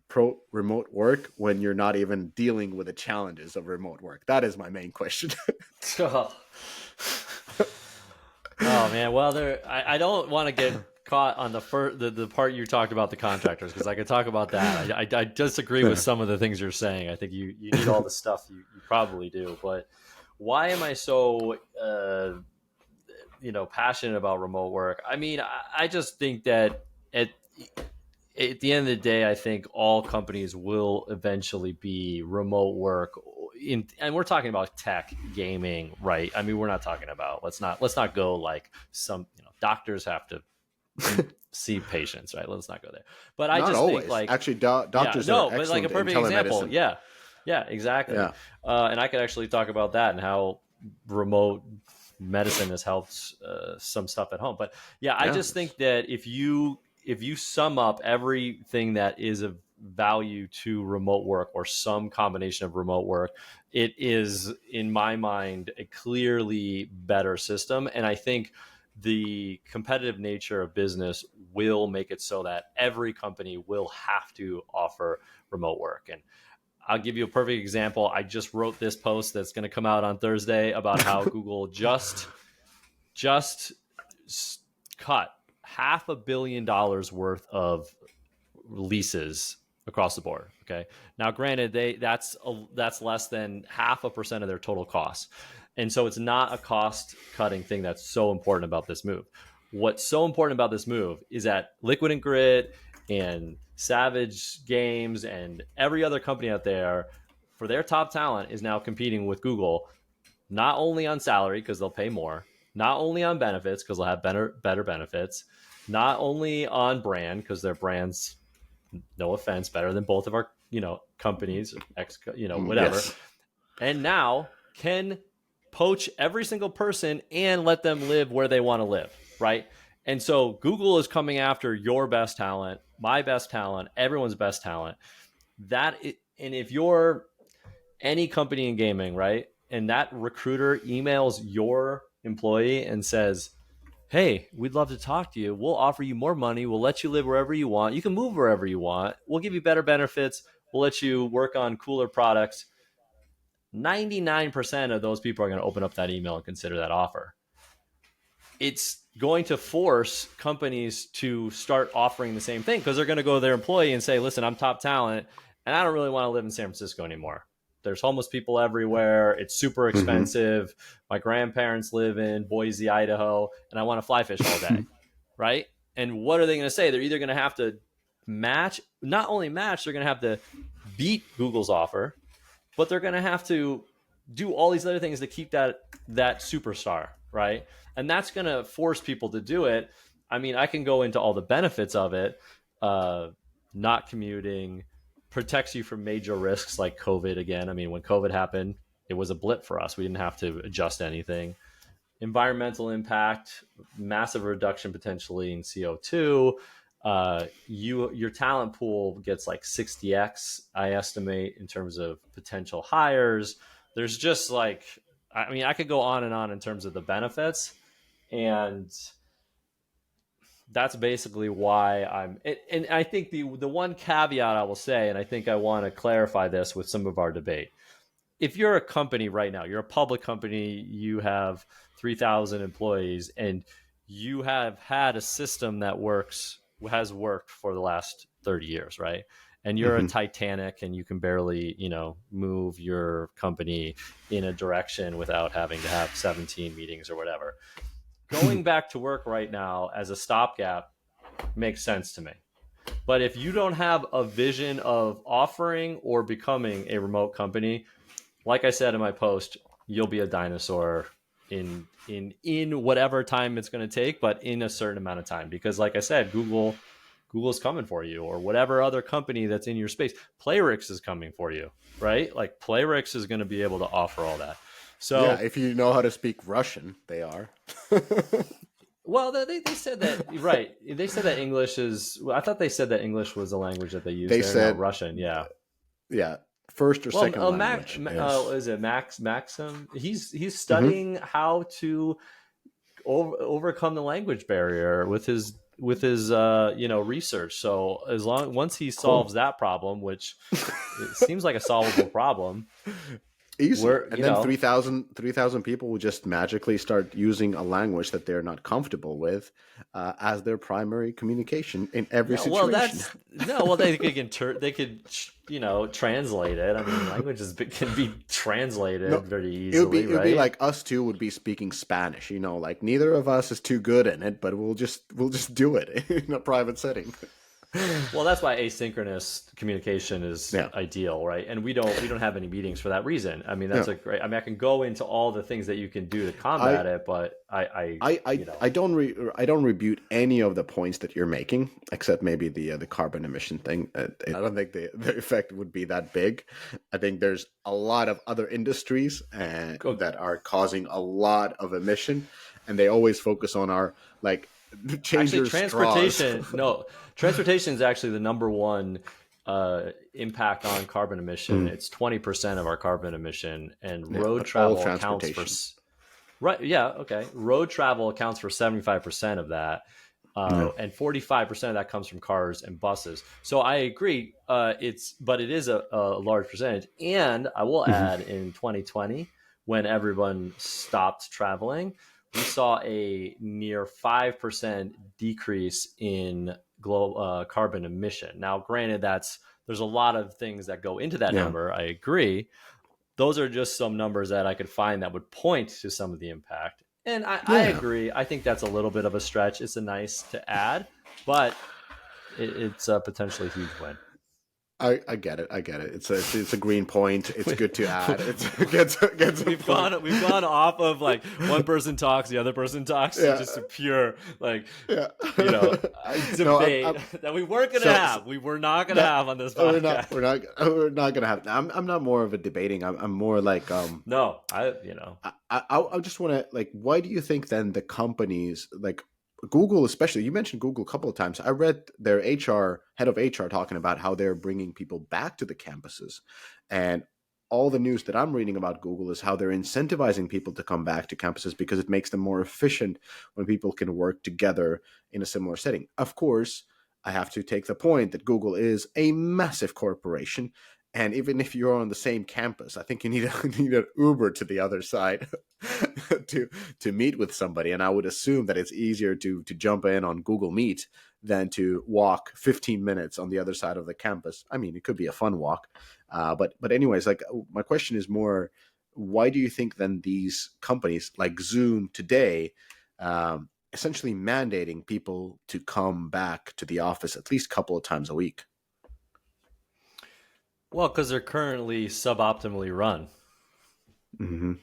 pro remote work when you're not even dealing with the challenges of remote work? That is my main question. Oh, man, well, I don't want to get caught on the part you talked about the contractors, because I could talk about that. I disagree with some of the things you're saying. I think you need all the stuff you probably do, but why am I so passionate about remote work? I mean, I just think that at the end of the day, I think all companies will eventually be remote work. And we're talking about tech, gaming, right? I mean, we're not talking about, let's not go like some, doctors have to see patients, right? Let's not go there. But I Not just always. think, like, Actually, doctors no, are but like a excellent in perfect example. telemedicine. Yeah, exactly. Yeah. And I could actually talk about that and how remote medicine has helped some stuff at home. But yeah, I just think that if you sum up everything that is of value to remote work, or some combination of remote work, it is, in my mind, a clearly better system. And I think the competitive nature of business will make it so that every company will have to offer remote work. And I'll give you a perfect example. I just wrote this post that's going to come out on Thursday about how Google just cut $500 million worth of leases across the board. Okay. Now, granted, that's less than 0.5% of their total costs. And so it's not a cost cutting thing that's so important about this move. What's so important about this move is that Liquid and Grit and Savage Games and every other company out there, for their top talent, is now competing with Google, not only on salary because they'll pay more, not only on benefits because they'll have better benefits, not only on brand because their brands, no offense, better than both of our companies, whatever. Yes. And now can poach every single person and let them live where they want to live, right? And so Google is coming after your best talent, my best talent, everyone's best talent. And if you're any company in gaming, right, and that recruiter emails your employee and says, hey, we'd love to talk to you. We'll offer you more money. We'll let you live wherever you want. You can move wherever you want. We'll give you better benefits. We'll let you work on cooler products. 99% of those people are going to open up that email and consider that offer. It's going to force companies to start offering the same thing, because they're going to go to their employee and say, listen, I'm top talent and I don't really want to live in San Francisco anymore. There's homeless people everywhere. It's super expensive. Mm-hmm. My grandparents live in Boise, Idaho, and I want to fly fish all day, right? And what are they going to say? They're either going to have to not only match, they're going to have to beat Google's offer, but they're going to have to do all these other things to keep that superstar, right? And that's going to force people to do it. I mean, I can go into all the benefits of it. Not commuting protects you from major risks like COVID again. I mean, when COVID happened, it was a blip for us. We didn't have to adjust anything. Environmental impact, massive reduction potentially in CO2. Your talent pool gets like 60x, I estimate, in terms of potential hires. There's just like, I mean, I could go on and on in terms of the benefits, and that's basically why and I think the one caveat I will say, and I think I want to clarify this with some of our debate. If you're a company right now, you're a public company, you have 3,000 employees, and you have had a system that has worked for the last 30 years, right? and you're a Titanic and you can barely, move your company in a direction without having to have 17 meetings or whatever. Going back to work right now as a stopgap makes sense to me. But if you don't have a vision of offering or becoming a remote company, like I said in my post, you'll be a dinosaur in whatever time it's going to take, but in a certain amount of time. Because like I said, Google's coming for you, or whatever other company that's in your space. Playrix is coming for you, right? Like Playrix is going to be able to offer all that. So yeah, if you know how to speak Russian, they are. well, they said that, right. They said that English is. I thought they said that English was a language that they use. They there, said not Russian. Yeah. yeah, first or Well, second language is it Maxim? He's Mhm. studying how to overcome the language barrier with his research. So once he Cool. solves that problem, which it seems like a solvable problem, Easy. we're And then 3,000 people will just magically start using a language that they're not comfortable with as their primary communication in every no. Well, situation. that's no. Well, they could translate it. I mean, languages can be translated No, very it easily, would be right? like us two would be speaking Spanish, like neither of us is too good in it, but we'll just do it in a private setting. Well, that's why asynchronous communication is Yeah. ideal, right? And we don't have any meetings for that reason. I mean, Yeah. that's a great. I mean, I can go into all the things that you can do to I combat it, but I you I, know, I don't I don't rebuke any of the points that you're making, except maybe the carbon emission thing. I don't think the effect would be that big. I think there's a lot of other industries go, that are causing a lot of emission, and they always focus on our like change actually your straws. transportation is actually the number one impact on carbon emission. Mm, It's 20% of our carbon emission, and yeah, road but all travel accounts for transportation. right. Yeah, okay. Road travel accounts for 75% of that. Yeah. And 45% of that comes from cars and buses. So I agree. But it is a large percentage. And I will Mhm. add, in 2020, when everyone stopped traveling, we saw a near 5% decrease in carbon emission. Now, granted, there's a lot of things that go into that Yeah. number. I agree. Those are just some numbers that I could find that would point to some of the impact. And I Yeah. agree. I think that's a little bit of a stretch. It's a nice to add, but it's a potentially huge win. I get it. I get it. It's a green point. It's we, good to add. It gets a we've point. gone off of like one person talks, the other person talks, to Yeah. just a pure like Yeah. No, debate that we weren't gonna so have. We were not gonna that have on this we're not podcast. we're not we're not gonna have. I'm not more of a debating. I'm more like No, I just want to like, why do you think then the companies like Google, especially, you mentioned Google a couple of times. I read their head of HR talking about how they're bringing people back to the campuses, and all the news that I'm reading about Google is how they're incentivizing people to come back to campuses because it makes them more efficient when people can work together in a similar setting. Of course, I have to take the point that Google is a massive corporation. And even if you're on the same campus, I think you need need an Uber to the other side to meet with somebody. And I would assume that it's easier to jump in on Google Meet than to walk 15 minutes on the other side of the campus. I mean, it could be a fun walk, but anyways, like my question is more, why do you think then these companies like Zoom today, essentially mandating people to come back to the office at least a couple of times a week? well, because they're currently suboptimally run. Mm-hmm.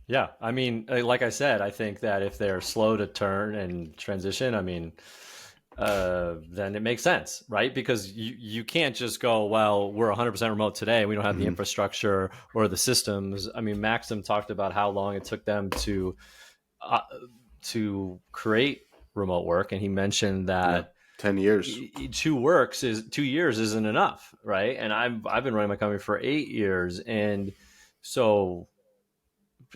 Yeah, I mean, like I said, I think that if they're slow to turn and transition, I mean, then it makes sense, right? Because you can't just go, well, we're 100% remote today. We don't have the Mm-hmm. infrastructure or the systems. I mean, Maxim talked about how long it took them uh, to create remote work, and he mentioned Yeah, that 10 years. 2 years isn't enough, right? And I've been running my company for 8 years, and so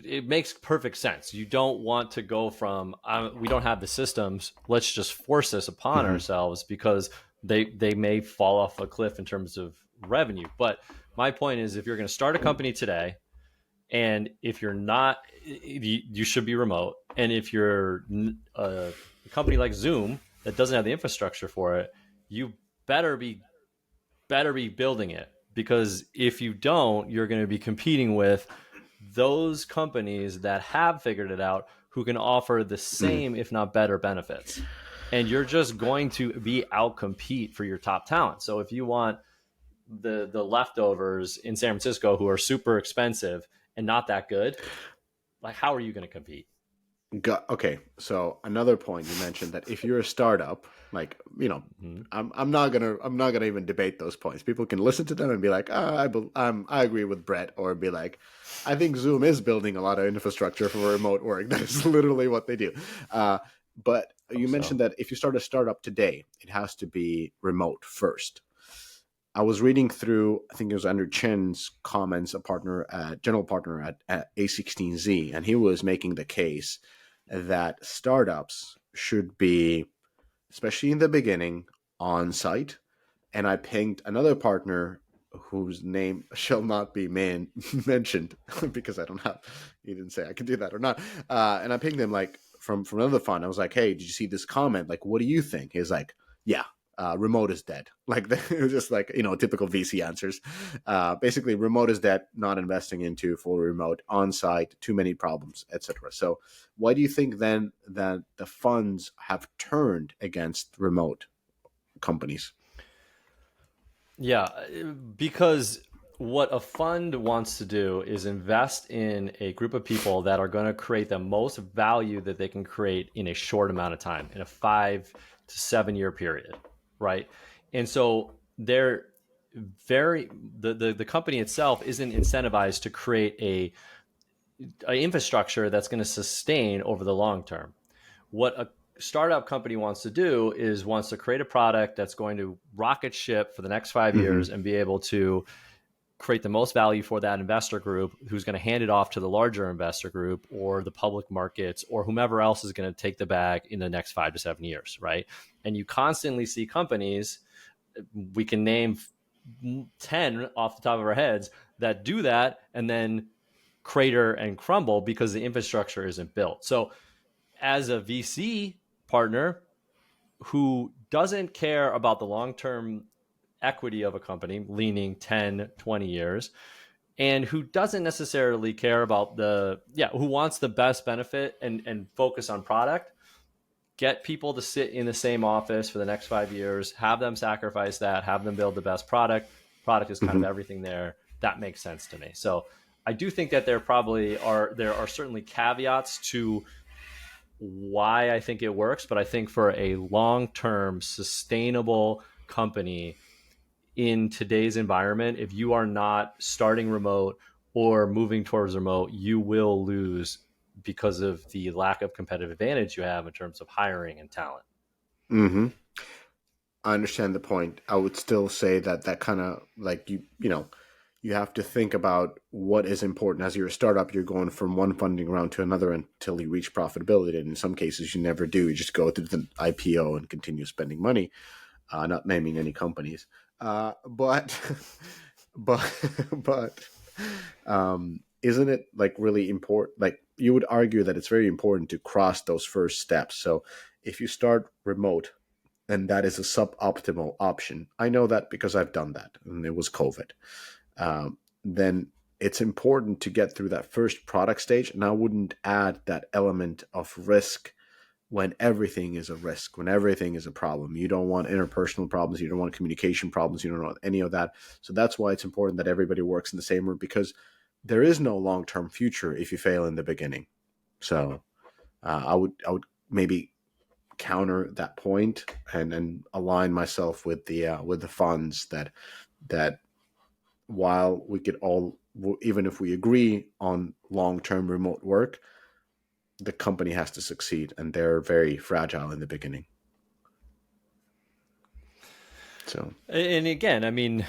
it makes perfect sense. You don't want to go from we don't have the systems. Let's just force this upon Mm-hmm. ourselves because they may fall off a cliff in terms of revenue. But my point is, if you're going to start a company today, and if you're not, you should be remote. And if you're a company like Zoom that doesn't have the infrastructure for it, you better be better be building it, because if you don't, you're going to be competing with those companies that have figured it out, who can offer the Mm. same, if not better, benefits. And you're just going to be outcompete for your top talent. So if you want the leftovers in San Francisco who are super expensive and not that good, like, how are you going to compete? Okay, so another point you mentioned that if you're a startup, like Mm-hmm. I'm not gonna even debate those points. People can listen to them and be like, I agree with Brett, or be like, I think Zoom is building a lot of infrastructure for remote work. That is literally what they do. But you Hope mentioned so. that if you start a startup today, it has to be remote first. I was reading through, I think it was Andrew Chen's comments, general partner at A16Z, and he was making the case that startups should be, especially in the beginning, on site. And I pinged another partner whose name shall not be mentioned because I don't have, he didn't say I can do that or not. And I pinged him like from another fund. I was like, hey, did you see this comment? Like, what do you think? He's like, yeah, remote is dead. Like, it was just like, typical VC answers. Basically, remote is dead, not investing into full remote, on site, too many problems, etc. So, why do you think then that the funds have turned against remote companies? Yeah, because what a fund wants to do is invest in a group of people that are going to create the most value that they can create in a short amount of time, in a 5 to 7 year period, right? And so they're very the company itself isn't incentivized to create a infrastructure that's going to sustain over the long term. What a startup company wants to do is wants to create a product that's going to rocket ship for the next 5 years Mm-hmm. and be able to create the most value for that investor group, who's going to hand it off to the larger investor group or the public markets or whomever else is going to take the bag in the next 5 to 7 years, right? And you constantly see companies, we can name 10 off the top of our heads, that do that and then crater and crumble because the infrastructure isn't built. So as a VC partner who doesn't care about the long-term equity of a company leaning 10, 20 years, and who doesn't necessarily care about who wants the best benefit and focus on product, get people to sit in the same office for the next 5 years, have them sacrifice that, have them build the best product is kind of Mm-hmm. everything there. That makes sense to me. So I do think that there are certainly caveats to why I think it works, but I think for a long-term sustainable company in today's environment, if you are not starting remote or moving towards remote, you will lose because of the lack of competitive advantage you have in terms of hiring and talent. Mm-hmm. I understand the point. I would still say that kind of like you have to think about what is important. As you're a startup, you're going from one funding round to another until you reach profitability. And in some cases, you never do. You just go through the IPO and continue spending money. Not naming any companies, but but but isn't it like really important? Like, you would argue that it's very important to cross those first steps. So if you start remote, and that is a suboptimal option. I know that because I've done that, and it was COVID. Then it's important to get through that first product stage, and I wouldn't add that element of risk when everything is a risk, when everything is a problem. You don't want interpersonal problems, you don't want communication problems, you don't want any of that. So that's why it's important that everybody works in the same room, because there is no long term future if you fail in the beginning. So I would maybe counter that point and align myself with the funds that while we could all, even if we agree on long term remote work, the company has to succeed, and they're very fragile in the beginning. So. And again, I mean,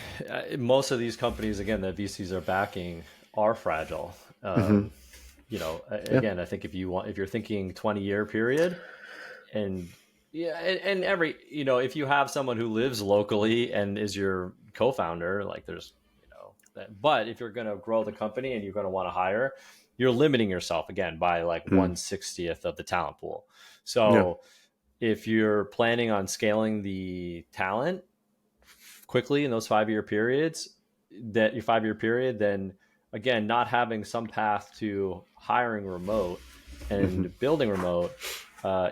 most of these companies, again, that VCs are backing are fragile. Mm-hmm. Yeah. Again, I think if you're thinking 20-year period, and yeah, and every, if you have someone who lives locally and is your co-founder, like there's, but if you're going to grow the company and you're going to want to hire, you're limiting yourself again by like Mm. 1/60th of the talent pool. Yeah. So if you're planning on scaling the talent, quickly in those 5-year periods, that your 5-year period, then again, not having some path to hiring remote Mm-hmm. and building remote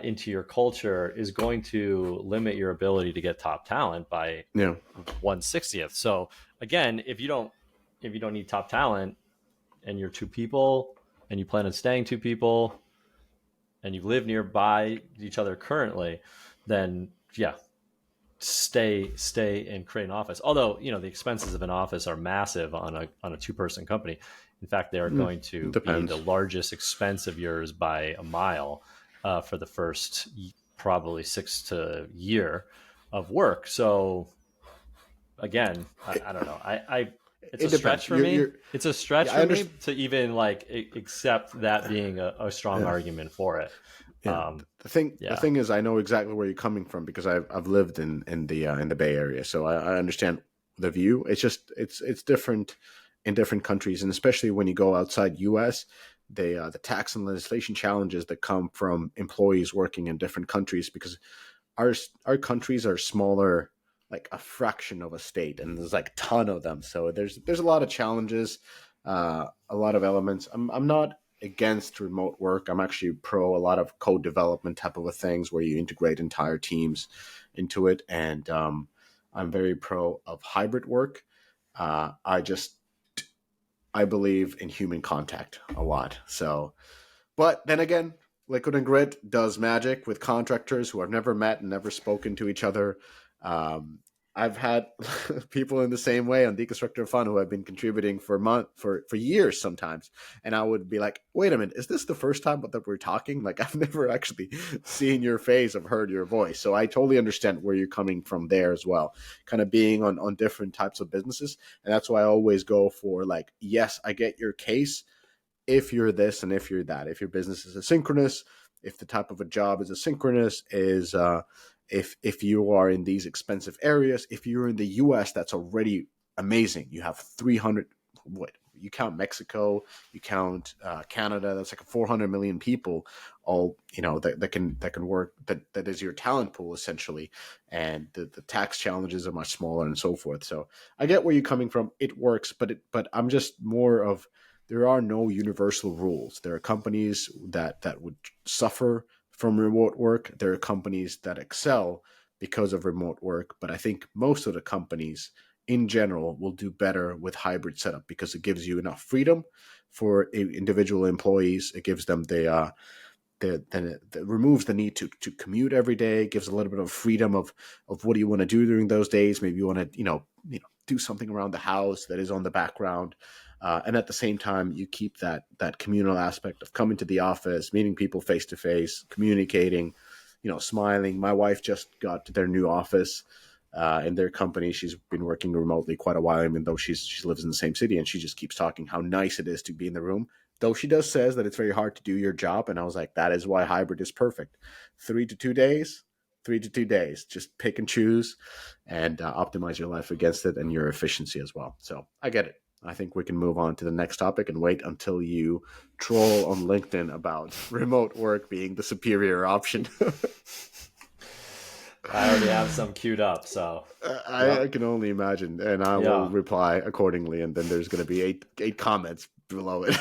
into your culture is going to limit your ability to get top talent by Yeah. 1/60th. So again, if you don't need top talent and you're two people and you plan on staying two people and you live nearby each other currently, then yeah, stay and create an office. Although, the expenses of an office are massive on a two-person company. In fact, they are going to be the Depends. largest expense of yours by a mile for the first probably 6 to year of work. So again, I don't know. I It's a It stretch depends. for me. You're It's a stretch yeah, I for me understand. to even like accept that being a strong Yeah. argument for it. Yeah. The Yeah. thing is, I know exactly where you're coming from because I've lived in the Bay Area, so I understand the view. It's just it's different in different countries, and especially when you go outside U.S., the tax and legislation challenges that come from employees working in different countries because our countries are smaller, like a fraction of a state, and there's like a ton of them. So there's a lot of challenges, a lot of elements. I'm not against remote work. I'm actually pro a lot of code development type of things where you integrate entire teams into it, and I'm very pro of hybrid work. I believe in human contact a lot. So but then again, Liquid and Grit does magic with contractors who have never met and never spoken to each other. Um, I've had people in the same way on Deconstructor Fun who have been contributing for years sometimes, and I would be like, "Wait a minute, is this the first time that we're talking? Like, I've never actually seen your face, I've heard your voice." So I totally understand where you're coming from there as well, kind of being on different types of businesses, and that's why I always go for like, yes, I get your case if you're this and if you're that, if your business is asynchronous, if the type of a job is asynchronous, is if you are in these expensive areas, if you're in the US, that's already amazing. You have 300, what you count Mexico, you count Canada, that's like 400 million people, all that can work. That is your talent pool essentially, and the tax challenges are much smaller and so forth. So I get where you're coming from. It works, but I'm just more of there are no universal rules. There are companies that would suffer from remote work. There are companies that excel because of remote work, but I think most of the companies in general will do better with hybrid setup because it gives you enough freedom for individual employees. It gives them the removes the need to commute every day. Gives a little bit of freedom of what do you want to do during those days. Maybe you want to do something around the house that is on the background. And at the same time, you keep that communal aspect of coming to the office, meeting people face to face, communicating, smiling. My wife just got to their new office in their company. She's been working remotely quite a while, even though she lives in the same city, and she just keeps talking how nice it is to be in the room. Though she does says that it's very hard to do your job, and I was like, that is why hybrid is perfect. 3 to 2 days, 3 to 2 days. Just pick and choose, and optimize your life against it and your efficiency as well. So I get it. I think we can move on to the next topic and wait until you troll on LinkedIn about remote work being the superior option. I already have some queued up, so I, yep. I can only imagine, and I will Yeah. reply accordingly. And then there's going to be eight comments below it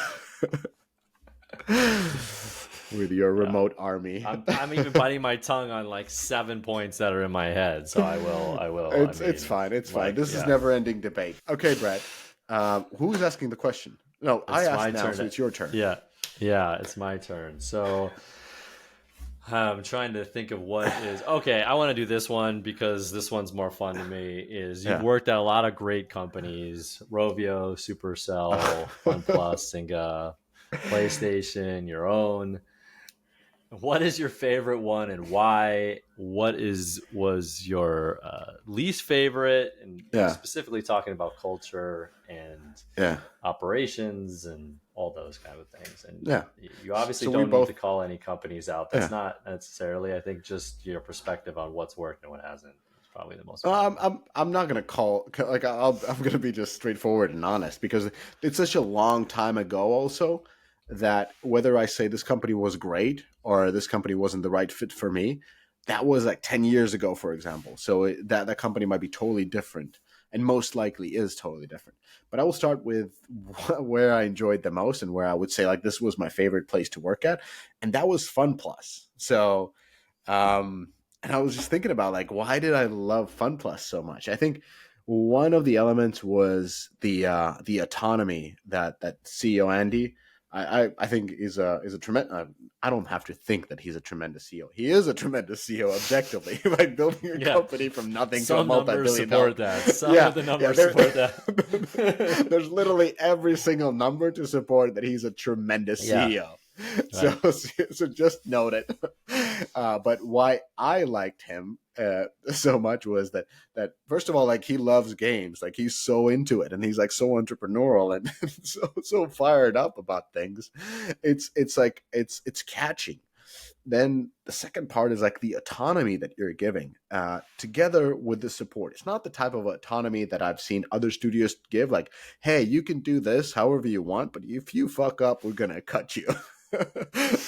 with your Yeah. remote army. I'm even biting my tongue on like 7 points that are in my head, so I will. It's fine. It's fine. Like, This is yeah, never ending debate. Okay, Brett. Who's asking the question? No, I it's asked my now, turn. so it's your turn. Yeah, it's my turn. So I'm trying to think of what is okay. I want to do this one because this one's more fun to me. Is you've Yeah. worked at a lot of great companies: Rovio, Supercell, OnePlus, Singa, PlayStation, your own. What is your favorite one and why? What was your least favorite? And Yeah. specifically talking about culture and Yeah. operations and all those kind of things. And Yeah. you obviously So we don't need both. to call any companies out. That's Yeah. not necessarily. I think just your perspective on what's worked and what hasn't is probably the most I'm valuable. I'm I'm not gonna call like I'm gonna be just straightforward and honest because it's such a long time ago also that whether I say this company was great or this company wasn't the right fit for me, that was like 10 years ago, for example. So that company might be totally different. and most likely is totally different. But I will start with where I enjoyed the most and where I would say like this was my favorite place to work at, and that was Fun Plus. So and I was just thinking about like why did I love Fun Plus so much? I think one of the elements was the autonomy that CEO Andy I think is a tremendous. I don't have to think that he's a tremendous CEO. He is a tremendous CEO objectively, like building a company from nothing to a multi-billion dollar. That. Some of the numbers support that. There's literally every single number to support that he's a tremendous CEO. Right. So just note it. But why I liked him so much was that first of all, like he loves games, like he's so into it, and he's like so entrepreneurial and so fired up about things. It's catching. Then the second part is like the autonomy that you're giving, together with the support. It's not the type of autonomy that I've seen other studios give. Like, hey, you can do this however you want, but if you fuck up, we're gonna cut you.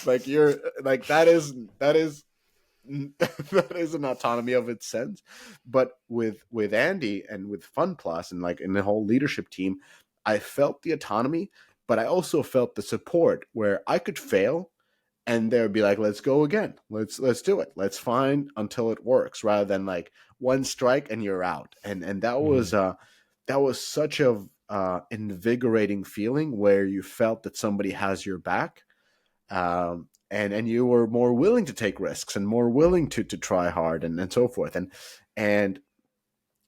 Like you're like that is that is an autonomy of its sense. But with Andy and with Fun Plus and like in the whole leadership team, I felt the autonomy, but I also felt the support where I could fail and they would be like, let's go again. Let's do it. Let's find until it works, rather than like one strike and you're out. And that was such a invigorating feeling where you felt that somebody has your back. And you were more willing to take risks and more willing to try hard and so forth. And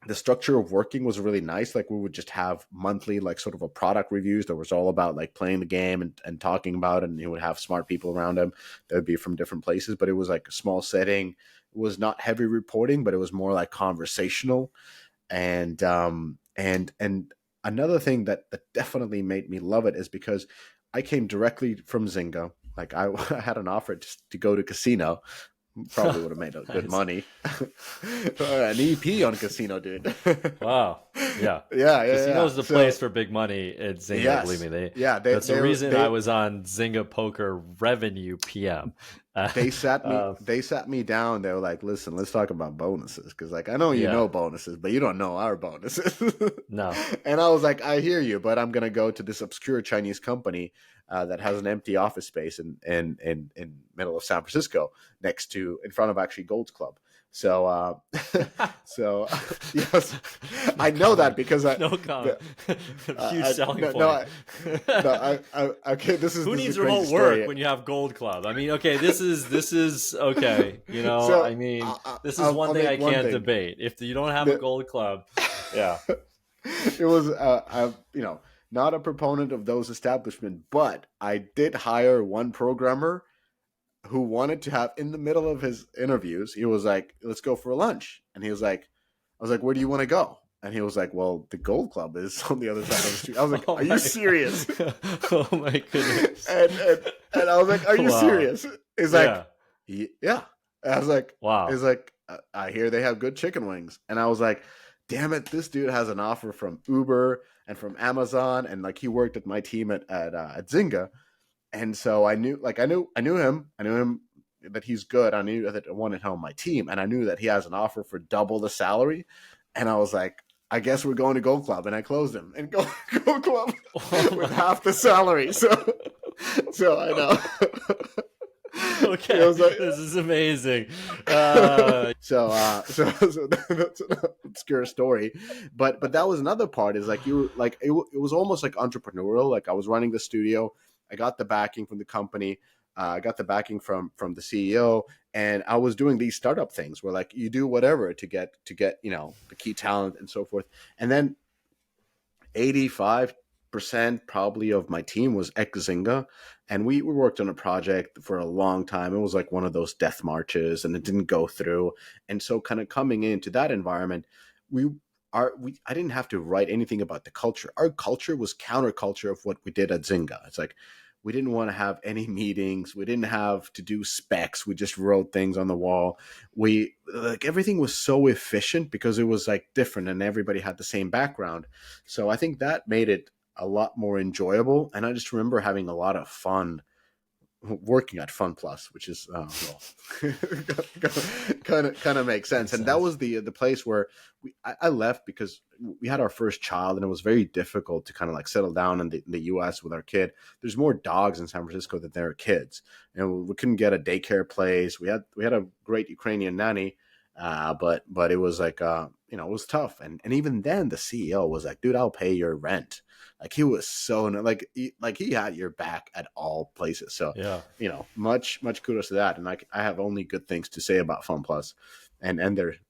the structure of working was really nice. Like we would just have monthly, like sort of a product reviews that was all about like playing the game and talking about it. And he would have smart people around him that would be from different places, but it was like a small setting. It was not heavy reporting, but it was more like conversational. And another thing that definitely made me love it is because I came directly from Zynga. Like I had an offer to go to casino. Probably would have made good money. An EP on casino, dude. Wow. Yeah. Casino's the place for big money at Zynga. Yes. Believe me, that's the reason I was on Zynga Poker Revenue PM. They sat me down. They were like, "Listen, let's talk about bonuses, because like I know you know bonuses, but you don't know our bonuses." No. And I was like, "I hear you, but I'm gonna go to this obscure Chinese company that has an empty office space in middle of San Francisco, in front of actually Gold's Club." So, yes, I know that because huge selling point. Okay, this is who needs remote work when you have Gold Club? I mean, okay, this is okay. You know, so, I mean, this is one thing I can't debate. If you don't have a Gold Club, it was not a proponent of those establishments, but I did hire one programmer who wanted to have, in the middle of his interviews, he was like, let's go for lunch. And he was like, I was like, where do you want to go? And he was like, well, the Gold Club is on the other side of the street. I was like, are you serious? Oh my goodness. And I was like, are you serious? He's like, yeah. And I was like, wow. He's like, I hear they have good chicken wings. And I was like, damn it, this dude has an offer from Uber and from Amazon. And like he worked at my team at Zynga. And so I knew him that he's good. I knew that I wanted him on my team, and I knew that he has an offer for double the salary. And I was like, I guess we're going to Gold Club, and I closed him and Gold Club with half the salary. So I know. Okay, like, this is amazing. So that's an obscure story, but that was another part. Is like it was almost like entrepreneurial. Like I was running the studio. I got the backing from the company. I got the backing from the CEO, and I was doing these startup things where like you do whatever to get the key talent and so forth. And then 85% probably of my team was ex-Zynga, and we worked on a project for a long time. It was like one of those death marches, and it didn't go through. And so kind of coming into that environment, I didn't have to write anything about the culture. Our culture was counterculture of what we did at Zynga. It's like we didn't want to have any meetings. We didn't have to do specs. We just wrote things on the wall. Everything was so efficient because it was like different and everybody had the same background. So I think that made it a lot more enjoyable. And I just remember having a lot of fun working at Fun Plus, which is kind of makes sense. Makes And that sense. was the place where I left because we had our first child, and it was very difficult to kind of like settle down in the U.S. with our kid. There's more dogs in San Francisco than there are kids, and we couldn't get a daycare place. We had a great Ukrainian nanny. But it was like it was tough, and even then the CEO was like, dude, I'll pay your rent. Like he was so like he had your back at all places. So Yeah. much kudos to that. And I have only good things to say about FunPlus, and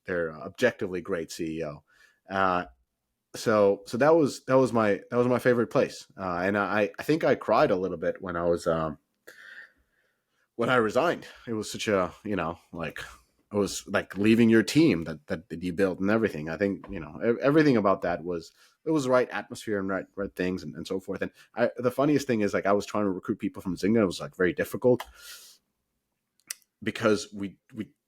they're objectively great CEO. So that was my favorite place, and I think I cried a little bit when I resigned. It was such a like it was like leaving your team that you built and everything. I think everything about that was it was the right atmosphere and right things and so forth. And the funniest thing is like I was trying to recruit people from Zynga. It was like very difficult because we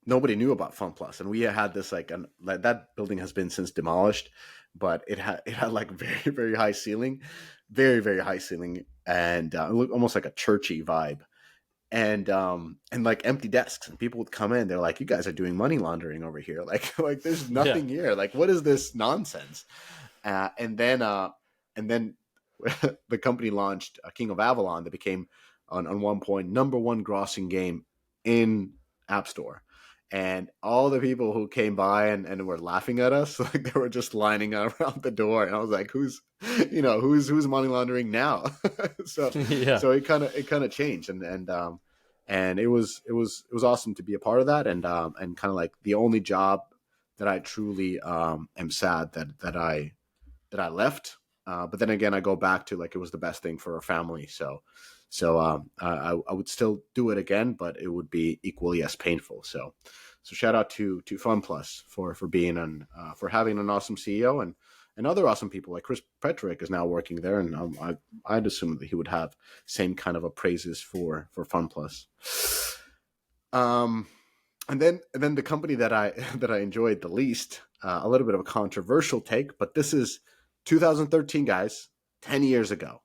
nobody knew about Fun Plus, and we had this like that building has been since demolished, but it had like very very high ceiling, very very high ceiling, and it looked almost like a churchy vibe, and like empty desks, and people would come in, they're like, you guys are doing money laundering over here, like there's Yeah. nothing here, like what is this nonsense. And then the company launched King of Avalon that became on one point number one grossing game in App Store. And all the people who came by and were laughing at us, like they were just lining up around the door. And I was like, who's money laundering now? so Yeah. so it kind of changed, and it was awesome to be a part of that, and kind of like the only job that I truly am sad that I left. But then again, I go back to like it was the best thing for our family. So I would still do it again, but it would be equally as painful. So shout out to FunPlus for being for having an awesome CEO, and other awesome people like Chris Petrick is now working there, and I'd assume that he would have same kind of appraises for FunPlus. Um, and then the company that I that I enjoyed the least, a little bit of a controversial take, but this is 2013, guys, 10 years ago.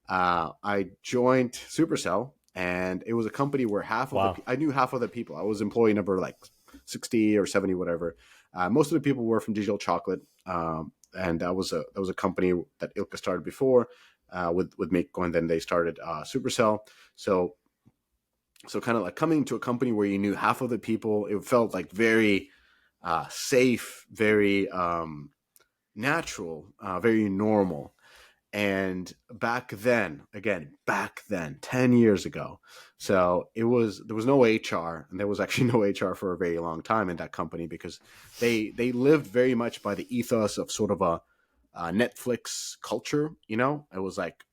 I joined Supercell, and it was a company where Wow. I knew half of the people. I was employee number like 60 or 70, whatever. Most of the people were from Digital Chocolate, and that was a company that Ilka started before, with Miko, and then they started Supercell. So kind of like coming to a company where you knew half of the people, it felt like very safe, very natural, very normal. And back then, 10 years ago, so there was no HR, and there was actually no HR for a very long time in that company, because they lived very much by the ethos of sort of a Netflix culture. It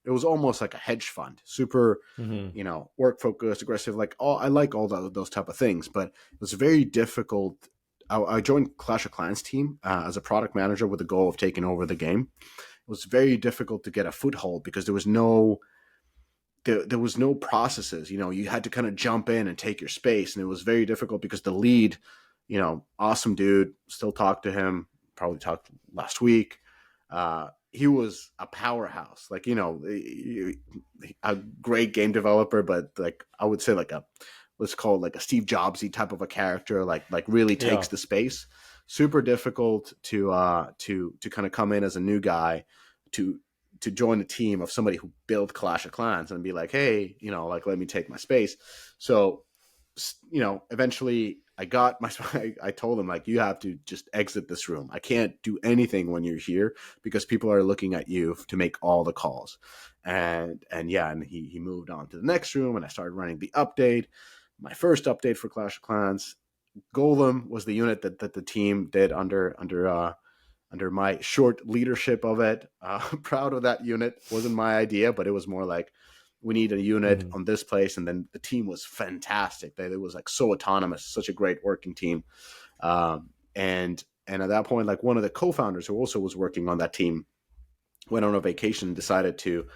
was almost like a hedge fund, super, Hmm. work focused, aggressive. Like, I like all those type of things, but it was very difficult. I joined Clash of Clans team as a product manager with the goal of taking over the game. It was very difficult to get a foothold because there was no processes. You had to kind of jump in and take your space, and it was very difficult because the lead, awesome dude, still talk to him, probably talked last week. He was a powerhouse, like, a great game developer, but like I would say like let's call it like a Steve Jobsy type of a character, like really takes Yeah. the space. Super difficult to kind of come in as a new guy to to join a team of somebody who built Clash of Clans and be like, hey, like, let me take my space. So, eventually I got my, I told him, like, you have to just exit this room. I can't do anything when you're here because people are looking at you to make all the calls. And yeah, and he moved on to the next room, and I started running the update. My first update for Clash of Clans, Golem was the unit that the team did under my short leadership of it. Proud of that unit. Wasn't my idea, but it was more like, we need a unit Hmm. on this place. And then the team was fantastic. It was like so autonomous, such a great working team. And at that point, like, one of the co-founders who also was working on that team went on a vacation and decided to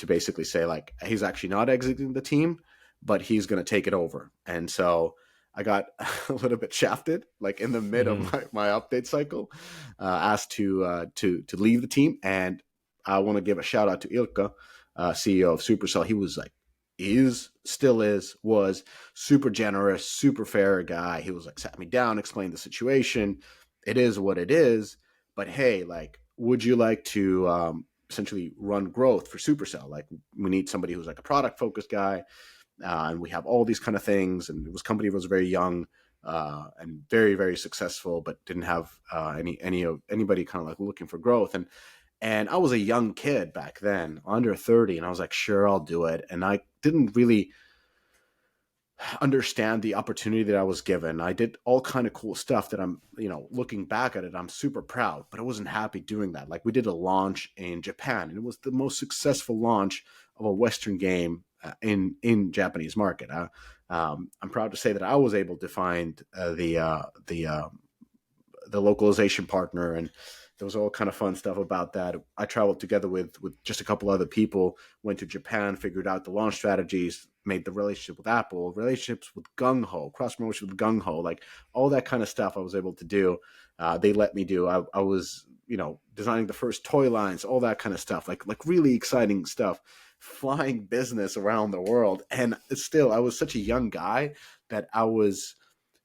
basically say, like, he's actually not exiting the team, but he's going to take it over. And so I got a little bit shafted, like in the mid of Hmm. my update cycle, asked to leave the team. And I want to give a shout out to Ilka, CEO of Supercell. He was like still is, was super generous, super fair guy. He was like, sat me down, explained the situation. It is what it is. But hey, like, would you like to essentially run growth for Supercell? Like, we need somebody who's like a product focused guy, and we have all these kind of things. And company was very young and very, very successful, but didn't have anybody kind of like looking for growth. And I was a young kid back then, under 30, and I was like, sure, I'll do it. And I didn't really understand the opportunity that I was given. I did all kind of cool stuff that I'm, looking back at it, I'm super proud, but I wasn't happy doing that. Like, we did a launch in Japan, and it was the most successful launch of a Western game in Japanese market. I'm proud to say that I was able to find the localization partner, and there was all kind of fun stuff about that. I traveled together with just a couple other people, went to Japan, figured out the launch strategies, made the relationship with Apple, relationships with Gung Ho, cross promotion with Gung Ho, like all that kind of stuff I was able to do. They let me do. I was, designing the first toy lines, all that kind of stuff, like really exciting stuff, flying business around the world. And still, I was such a young guy that I was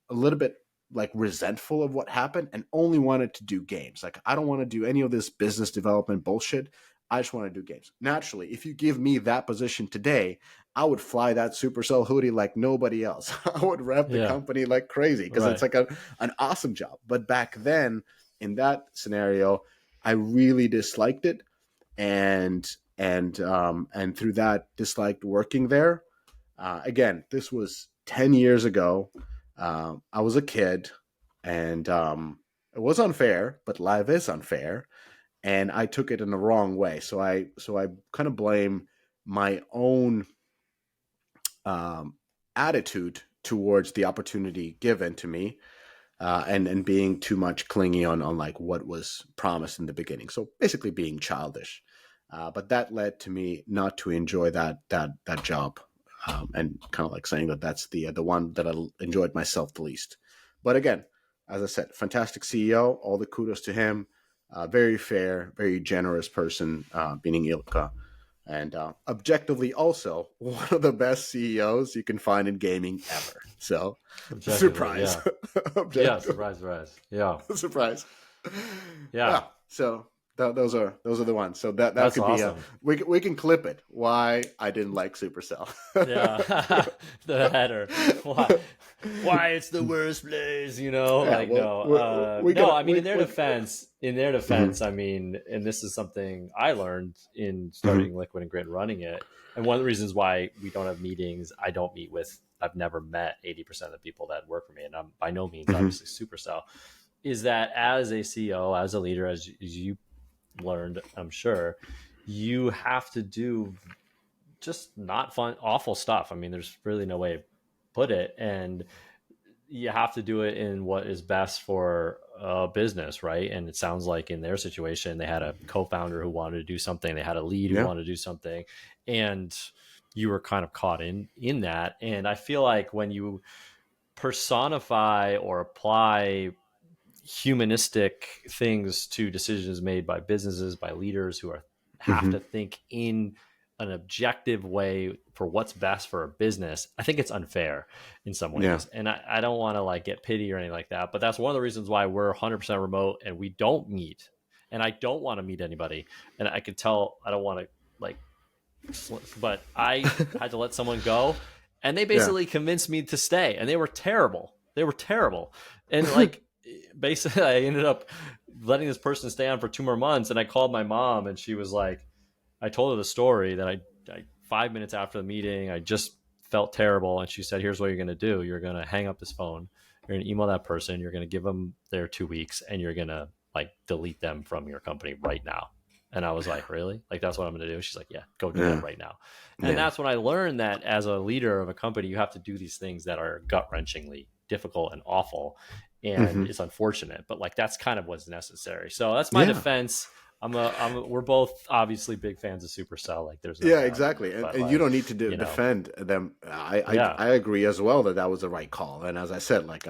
a little bit like resentful of what happened and only wanted to do games. Like, I don't want to do any of this business development bullshit. I just want to do games. Naturally, if you give me that position today, I would fly that Supercell hoodie like nobody else. I would rep the company like crazy because it's like an awesome job. But back then, in that scenario, I really disliked it, and through that, disliked working there. Again, this was 10 years ago. I was a kid, and it was unfair, but life is unfair, and I took it in the wrong way. So I kind of blame my own attitude towards the opportunity given to me, and being too much clingy on like what was promised in the beginning. So basically, being childish. But that led to me not to enjoy that job. And kind of like saying that that's the one that I enjoyed myself the least. But again, as I said, fantastic CEO. All the kudos to him. Very fair, very generous person, meaning Ilka. And objectively also one of the best CEOs you can find in gaming ever. So, surprise. Yeah, surprise. Yeah. Surprise. Yeah. So those are the ones. So that That's could awesome. Be we can clip it. Why I didn't like Supercell. Yeah, the header. Why it's the worst place? Yeah, no. I mean, in their defense, I mean, and this is something I learned in starting Liquid and Grit and running it. And one of the reasons why we don't have meetings, I've never met 80% of the people that work for me, and I'm by no means obviously Supercell. Is that as a CEO, as a leader, as you learned, I'm sure, you have to do just not fun, awful stuff. I mean, there's really no way to put it. And you have to do it in what is best for a business, right? And it sounds like in their situation, they had a co-founder who wanted to do something. They had a lead who wanted to do something. And you were kind of caught in that. And I feel like when you personify or apply humanistic things to decisions made by businesses, by leaders who have to think in an objective way for what's best for a business, I think it's unfair in some ways. Yeah. And I don't want to like get pity or anything like that, but that's one of the reasons why we're 100% remote and we don't meet. And I don't want to meet anybody. And I could tell I don't want to like, but I had to let someone go, and they basically convinced me to stay, and they were terrible. And like, basically I ended up letting this person stay on for 2 more months, and I called my mom, and she was like, I told her the story that I 5 minutes after the meeting, I just felt terrible. And she said, here's what you're going to do. You're going to hang up this phone. You're going to email that person. You're going to give them their 2 weeks, and you're going to like delete them from your company right now. And I was like, really? Like, that's what I'm going to do? She's like, yeah, go do that right now. And that's when I learned that as a leader of a company, you have to do these things that are gut-wrenchingly difficult and awful. And it's unfortunate, but like, that's kind of what's necessary. So that's my defense. We're both obviously big fans of Supercell. Like, there's no exactly, and like, you don't need to defend them. I agree as well that was the right call. And as I said, like,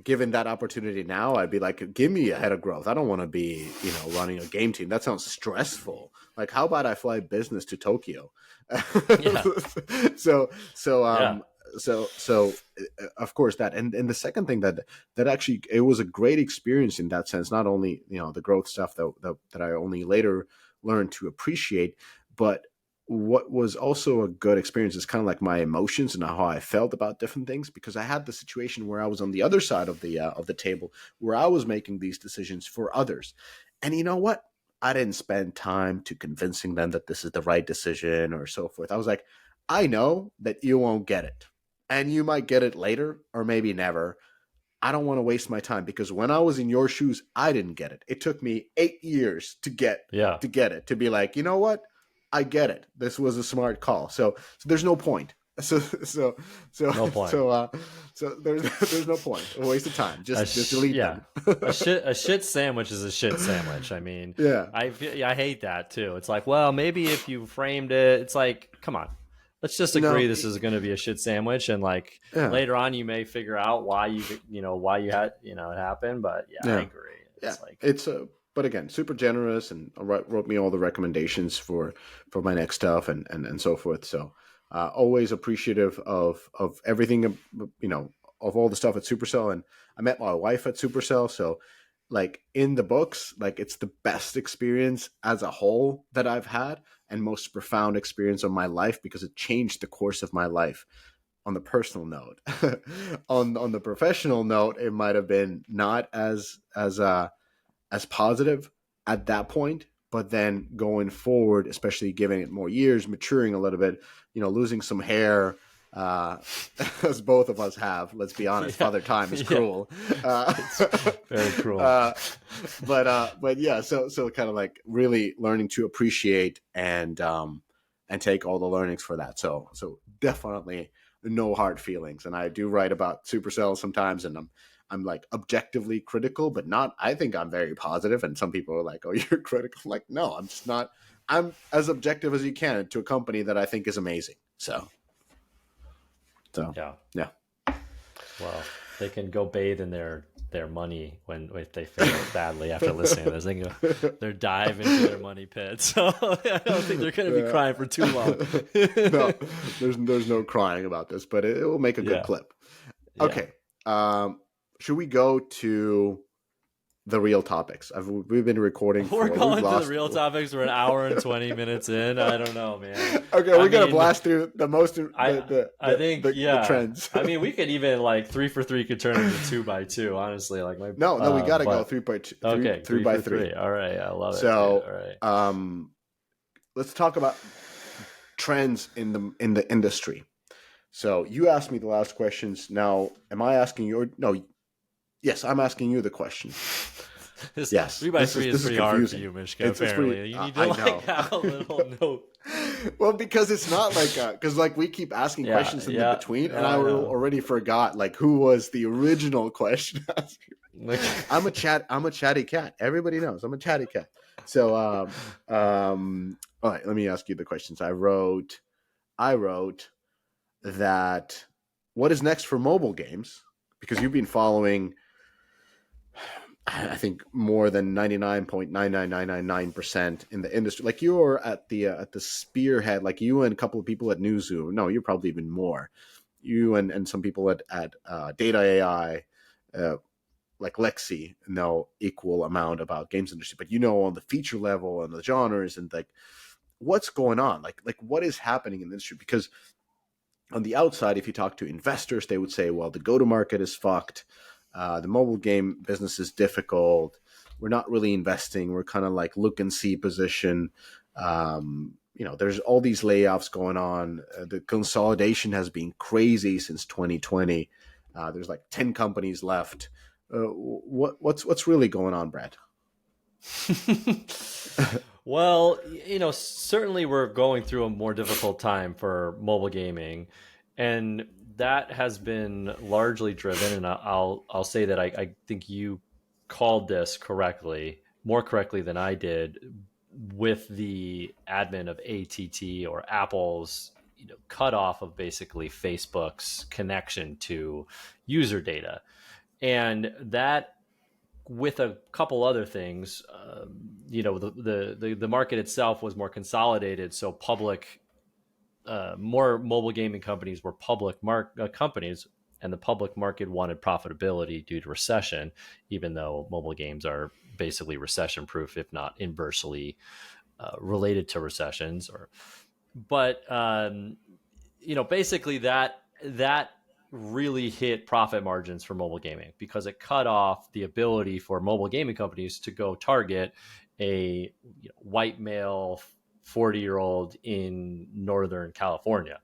given that opportunity now, I'd be like, give me a head of growth. I don't want to be, running a game team. That sounds stressful. Like, how about I fly business to Tokyo? Yeah. so, so, Yeah. um, of course and the second thing that actually it was a great experience in that sense. Not only the growth stuff that I only later learned to appreciate, but what was also a good experience is kind of like my emotions and how I felt about different things, because I had the situation where I was on the other side of the table, where I was making these decisions for others. And you know what? I didn't spend time to convincing them that this is the right decision or so forth. I was like, I know that you won't get it, and you might get it later or maybe never. I don't want to waste my time, because when I was in your shoes, I didn't get it. It took me 8 years Yeah. to get it, to be like, you know what? I get it. This was a smart call. So there's no point. So so so No point. so there's no point. A waste of time. Just delete Yeah. them. A shit sandwich is a shit sandwich. I mean, Yeah. I hate that too. It's like, well, maybe if you framed it, it's like, come on, let's just agree No. this is going to be a shit sandwich, and like Yeah. later on, you may figure out why why you had it happened. But yeah, I Yeah. agree. Yeah. It's like, It's but again, super generous, and wrote me all the recommendations for my next stuff, and so forth. So always appreciative of everything, of all the stuff at Supercell. And I met my wife at Supercell, so like in the books, like it's the best experience as a whole that I've had, and most profound experience of my life, because it changed the course of my life on the personal note. On the professional note, it might have been not as positive at that point, but then going forward, especially giving it more years, maturing a little bit, losing some hair, uh, as both of us have. Let's be honest, yeah, Father Time is yeah, cruel. Uh, it's very cruel. uh, but yeah, so kind of like really learning to appreciate and take all the learnings for that. So definitely no hard feelings. And I do write about Supercell sometimes, and I'm like objectively critical, but not. I think I'm very positive, and some people are like, "Oh, you're critical." I'm like, no, I'm just not. I'm as objective as you can to a company that I think is amazing. So Yeah. yeah. Well, they can go bathe in their money if they fail badly after listening to this. They can go, they're dive into their money pit. So I don't think they're going to be crying for too long. No, there's no crying about this, but it will make a good Yeah, clip. yeah. Okay, should we go to the real topics? We've been recording We're for we've going to the lost. real topics. We're an hour and 20 minutes in. I don't know, man. Okay, I we're gonna mean, blast through the most I think the yeah. trends. I mean, we could even like 3 for 3 could turn into 2 by 2. Honestly, like my No, we got to go but three by two, okay, three three by for three. three. All right, I love it, dude. So, All right. let's talk about trends in the industry. So you asked me the last questions. Now, am I asking you? No, yes, I'm asking you the question. This Yes, 3 by 3 is this is pretty hard for confusing. you, Mishka. It's pretty. Apparently, you need to I like know. have a little note. Well, because it's not like because like we keep asking Yeah, questions in the yeah, between, and yeah. I I know. already forgot like who was the original question asker. Like, I'm a chatty cat. Everybody knows I'm a chatty cat. So all right, let me ask you the questions. I wrote that what is next for mobile games, because you've been following I think more than 99.99999% in the industry. Like you're at the spearhead, like you and a couple of people at Newzoo. No, you're probably even more. You and some people at Data AI, like Lexi, know equal amount about games industry. But on the feature level and the genres and like what's going on, like what is happening in the industry. Because on the outside, if you talk to investors, they would say, well, the go-to-market is fucked. The mobile game business is difficult. We're not really investing. We're kind of like look and see position. There's all these layoffs going on. The consolidation has been crazy since 2020. There's like 10 companies left. What's really going on, Brad? well, certainly we're going through a more difficult time for mobile gaming, and that has been largely driven. And I'll say that I think you called this correctly, more correctly than I did, with the advent of ATT, or Apple's cutoff of basically Facebook's connection to user data. And that, with a couple other things, the market itself was more consolidated. So more mobile gaming companies were public companies, and the public market wanted profitability due to recession, even though mobile games are basically recession proof, if not inversely related to recessions. But basically that really hit profit margins for mobile gaming, because it cut off the ability for mobile gaming companies to go target a white male 40-year-old in Northern California,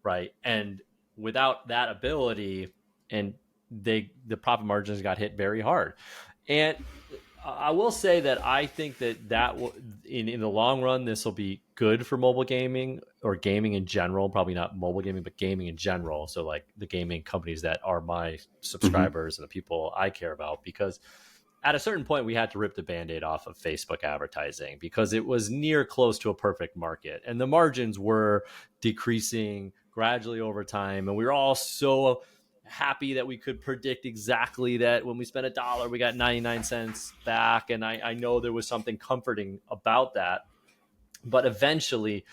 right? And without that ability, and the profit margins got hit very hard. And I will say that I think that in the long run, this will be good for mobile gaming, or gaming in general. Probably not mobile gaming, but gaming in general. So like the gaming companies that are my subscribers and the people I care about, because at a certain point we had to rip the Band-Aid off of Facebook advertising, because it was near close to a perfect market, and the margins were decreasing gradually over time. And we were all so happy that we could predict exactly that when we spent $1, we got 99 cents back. And I know there was something comforting about that. But eventually,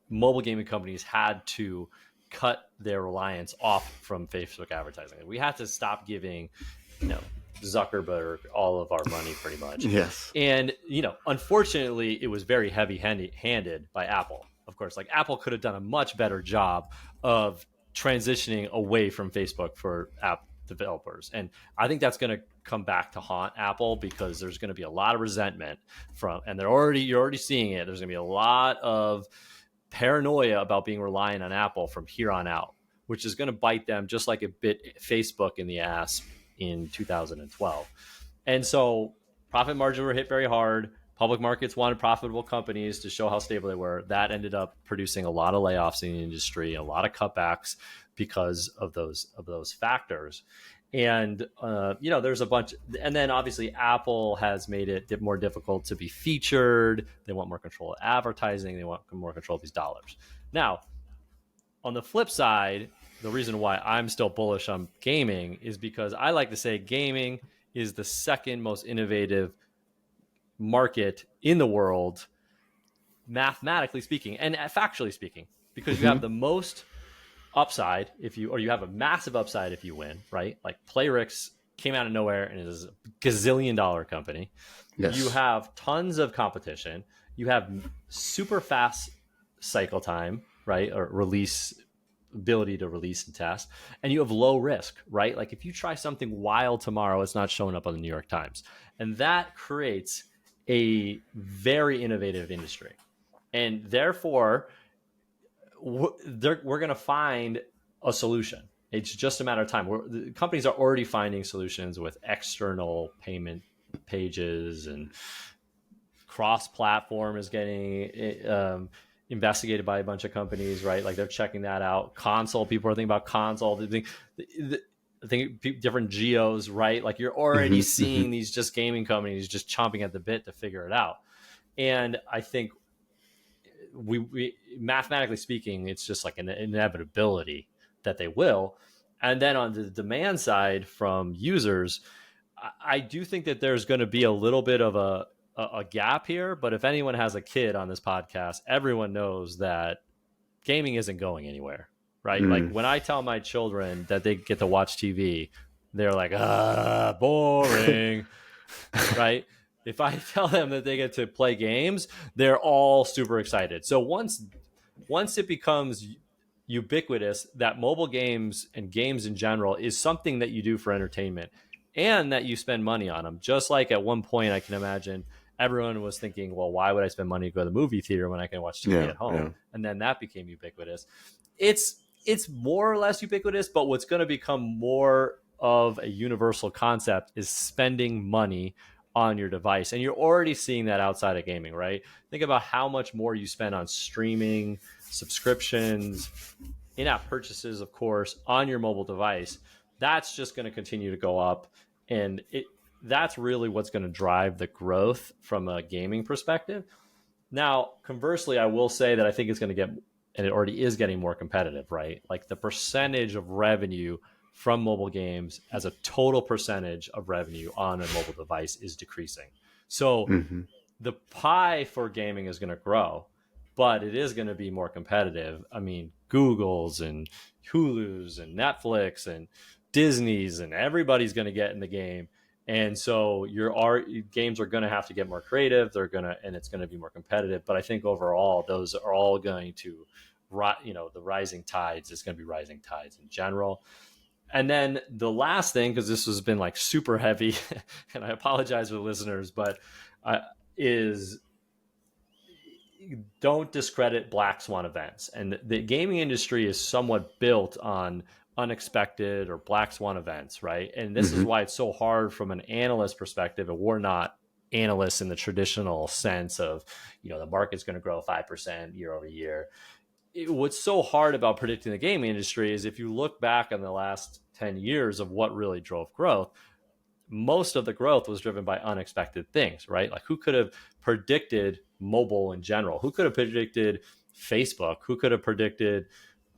mobile gaming companies had to cut their reliance off from Facebook advertising. We had to stop giving, Zuckerberg all of our money, pretty much. Yes. And, unfortunately, it was very heavy-handed by Apple. Of course, like Apple could have done a much better job of transitioning away from Facebook for app developers. And I think that's going to come back to haunt Apple, because there's going to be a lot of resentment and you're already seeing it. There's going to be a lot of paranoia about being reliant on Apple from here on out, which is going to bite them just like it bit Facebook in the ass in 2012. And so profit margins were hit very hard. Public markets wanted profitable companies to show how stable they were. That ended up producing a lot of layoffs in the industry, a lot of cutbacks because of those factors. And there's a bunch. And then obviously Apple has made it more difficult to be featured. They want more control of advertising. They want more control of these dollars. Now, on the flip side, the reason why I'm still bullish on gaming is because I like to say gaming is the second most innovative market in the world, mathematically speaking and factually speaking, because you have the most upside you have a massive upside if you win, right? Like Playrix came out of nowhere and is a gazillion-dollar company. Yes. You have tons of competition. You have super fast cycle time, right? Or ability to release and test, and you have low risk, right? Like if you try something wild tomorrow, it's not showing up on the New York Times, and that creates a very innovative industry. And therefore, we're going to find a solution. It's just a matter of time. The companies are already finding solutions with external payment pages, and cross-platform is getting investigated by a bunch of companies, right? Like they're checking that out. Console, people are thinking about console. They think different geos, right? Like you're already seeing these just gaming companies just chomping at the bit to figure it out. And I think we mathematically speaking, it's just like an inevitability that they will. And then on the demand side from users, I do think that there's going to be a little bit of a gap here. But if anyone has a kid on this podcast, everyone knows that gaming isn't going anywhere, right? Like when I tell my children that they get to watch TV, they're like, boring, right? If I tell them that they get to play games, they're all super excited. So once it becomes ubiquitous that mobile games and games in general is something that you do for entertainment and that you spend money on them, just like at one point I can imagine everyone was thinking, well, why would I spend money to go to the movie theater when I can watch TV at home? Yeah. And then that became ubiquitous. It's more or less ubiquitous, but what's going to become more of a universal concept is spending money on your device. And you're already seeing that outside of gaming, right? Think about how much more you spend on streaming, subscriptions, in-app purchases, of course, on your mobile device. That's just going to continue to go up. And that's really what's going to drive the growth from a gaming perspective. Now, conversely, I will say that I think it's going to get, and it already is getting more competitive, right? Like the percentage of revenue from mobile games as a total percentage of revenue on a mobile device is decreasing. So Mm-hmm. the pie for gaming is going to grow, but it is going to be more competitive. I mean, Google's and Hulu's and Netflix and Disney's and everybody's going to get in the game. And so your games are going to have to get more creative. And it's going to be more competitive. But I think overall, those are all going to, the rising tides is going to be rising tides in general. And then the last thing, because this has been like super heavy, and I apologize for the listeners, but is don't discredit black swan events. And the gaming industry is somewhat built on unexpected or black swan events, right? And this is Mm-hmm. why it's so hard from an analyst perspective, and we're not analysts in the traditional sense of, the market's going to grow 5% year over year. What's so hard about predicting the gaming industry is if you look back on the last 10 years of what really drove growth, most of the growth was driven by unexpected things, right? Like who could have predicted mobile in general? Who could have predicted Facebook? Who could have predicted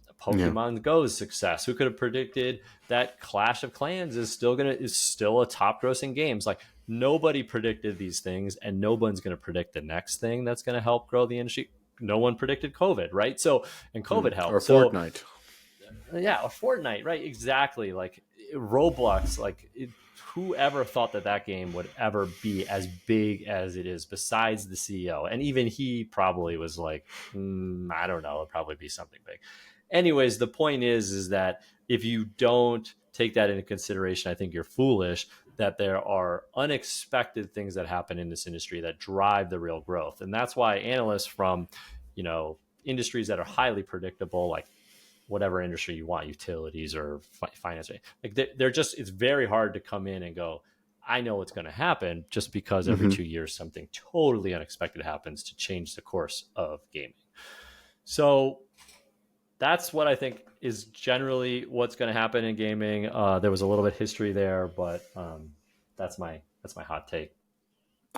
Yeah. Pokemon Go's success? Who could have predicted that Clash of Clans is still a top grossing games? Like nobody predicted these things, and no one's going to predict the next thing that's going to help grow the industry. No one predicted COVID, right? So, and COVID Or helped. So Fortnite. yeah, a Fortnite, right? Exactly. Like Roblox, whoever thought that game would ever be as big as it is besides the CEO? And even he probably was like, I don't know, it'll probably be something big. Anyways, the point is that if you don't take that into consideration, I think you're foolish. That there are unexpected things that happen in this industry that drive the real growth. And that's why analysts from, industries that are highly predictable, like whatever industry you want, utilities or finance, like they're just, it's very hard to come in and go, I know what's going to happen, just because every Mm-hmm. 2 years something totally unexpected happens to change the course of gaming. So that's what I think is generally what's going to happen in gaming. There was a little bit of history there, but that's my hot take.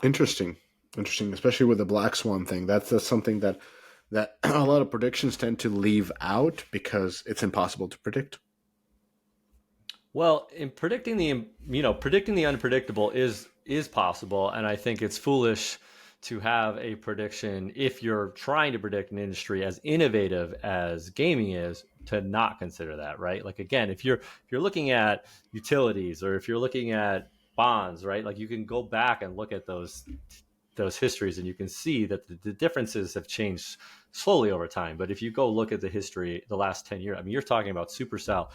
Interesting. Interesting, especially with the black swan thing. That's something that a lot of predictions tend to leave out because it's impossible to predict. Well, in predicting the unpredictable is possible, and I think it's foolish to have a prediction if you're trying to predict an industry as innovative as gaming is, to not consider that, right? Like again, if you're looking at utilities, or if you're looking at bonds, right? Like you can go back and look at those histories, and you can see that the differences have changed slowly over time. But if you go look at the history, the last 10 years, I mean, you're talking about Supercell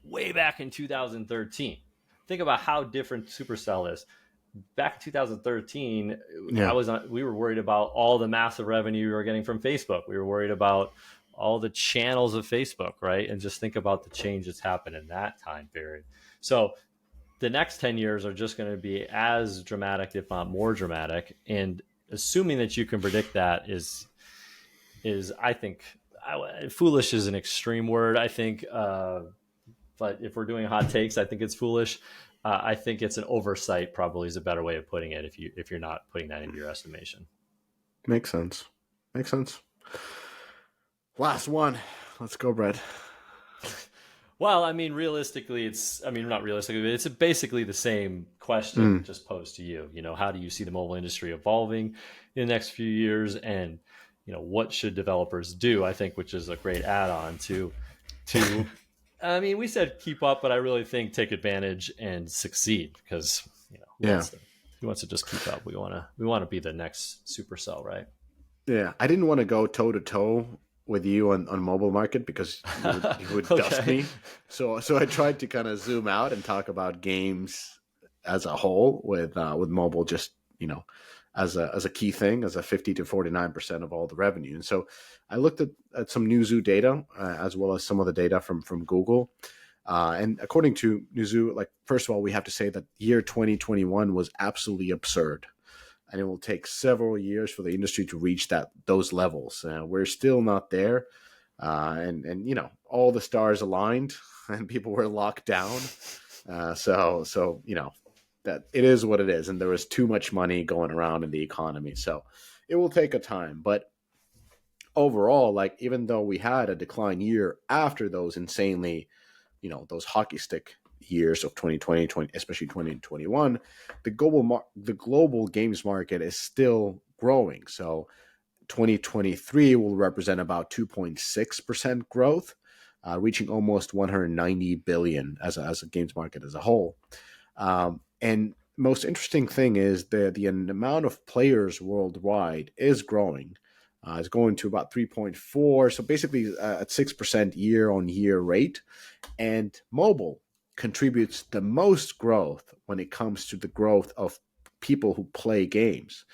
way back in 2013. Think about how different Supercell is. Back in 2013, Yeah. we were worried about all the massive revenue we were getting from Facebook. We were worried about all the channels of Facebook, right? And just think about the change that's happened in that time period. So the next 10 years are just going to be as dramatic, if not more dramatic. And assuming that you can predict that is I think, foolish is an extreme word, I think. But if we're doing hot takes, I think it's foolish. I think it's an oversight, probably is a better way of putting it, if you're not putting that into your estimation. Makes sense. Makes sense. Last one. Let's go, Brett. Well, I mean, realistically, not realistically, but it's basically the same question just posed to you. How do you see the mobile industry evolving in the next few years? And, what should developers do? I think, which is a great add-on to I mean, we said keep up, but I really think take advantage and succeed, because, who Yeah. wants to just keep up? We want to be the next Supercell, right? Yeah. I didn't want to go toe to toe with you on mobile market because you would dust Okay. me. So I tried to kind of zoom out and talk about games as a whole with mobile, just, as a key thing, as a 50 to 49% of all the revenue. And so I looked at some Newzoo data, as well as some of the data from Google. And according to Newzoo, like, first of all, we have to say that year 2021 was absolutely absurd. And it will take several years for the industry to reach those levels. We're still not there. And all the stars aligned and people were locked down. So that it is what it is. And there was too much money going around in the economy. So it will take a time. But overall, like, even though we had a decline year after those insanely those hockey stick years of 2020, especially 2021, the global games market is still growing. So 2023 will represent about 2.6% growth, reaching almost 190 billion as a games market as a whole. And most interesting thing is the amount of players worldwide is growing. It's going to about 3.4, so basically at 6% year-on-year rate. And mobile contributes the most growth when it comes to the growth of people who play games.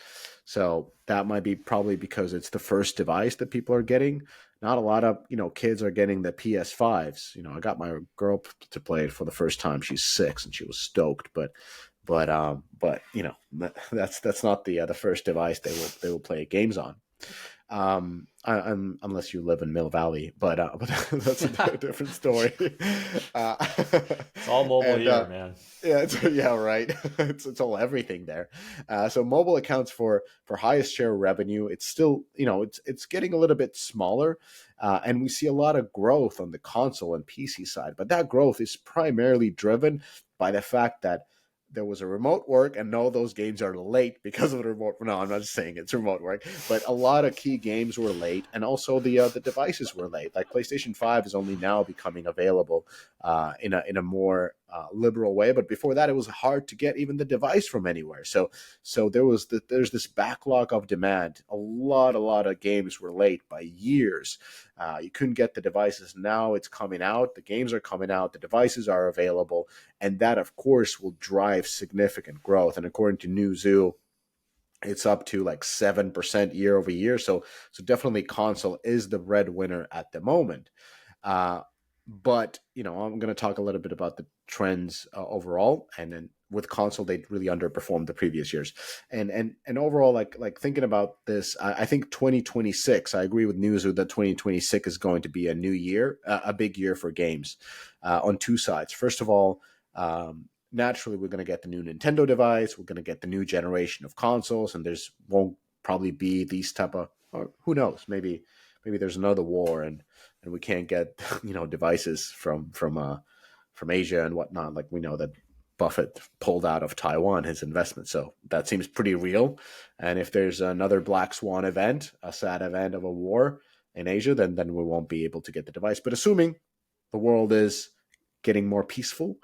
So that might be probably because it's the first device that people are getting. Not a lot of kids are getting the PS5s. I got my girl to play it for the first time. She's 6 and she was stoked. But that's not the first device they will play games on. Unless you live in Mill Valley, but that's a different story. It's all mobile and, here, man. Yeah, right. It's all everything there. So mobile accounts for highest share of revenue. It's still, it's getting a little bit smaller, and we see a lot of growth on the console and PC side. But that growth is primarily driven by the fact that there was a remote work, and no, those games are late because of the remote. No, I'm not just saying it's remote work, but a lot of key games were late, and also the devices were late. Like PlayStation 5 is only now becoming available in a more liberal way, but before that, it was hard to get even the device from anywhere. So there's this backlog of demand. A lot of games were late by years. You couldn't get the devices. Now it's coming out. The games are coming out. The devices are available. And that, of course, will drive significant growth. And according to Newzoo, it's up to like 7% year over year. So definitely console is the breadwinner at the moment. But I'm going to talk a little bit about the trends overall, and then with console, they really underperformed the previous years. And overall, like thinking about this, I think 2026. I agree with Newzoo that 2026 is going to be a new year, a big year for games, on two sides. First of all, naturally, we're going to get the new Nintendo device. We're going to get the new generation of consoles, and there's won't probably be these type of, or who knows, maybe there's another war and we can't get devices from Asia and whatnot. Like we know that Buffett pulled out of Taiwan his investment, so that seems pretty real. And if there's another black swan event, a sad event of a war in Asia, then we won't be able to get the device. But assuming the world is getting more peaceful,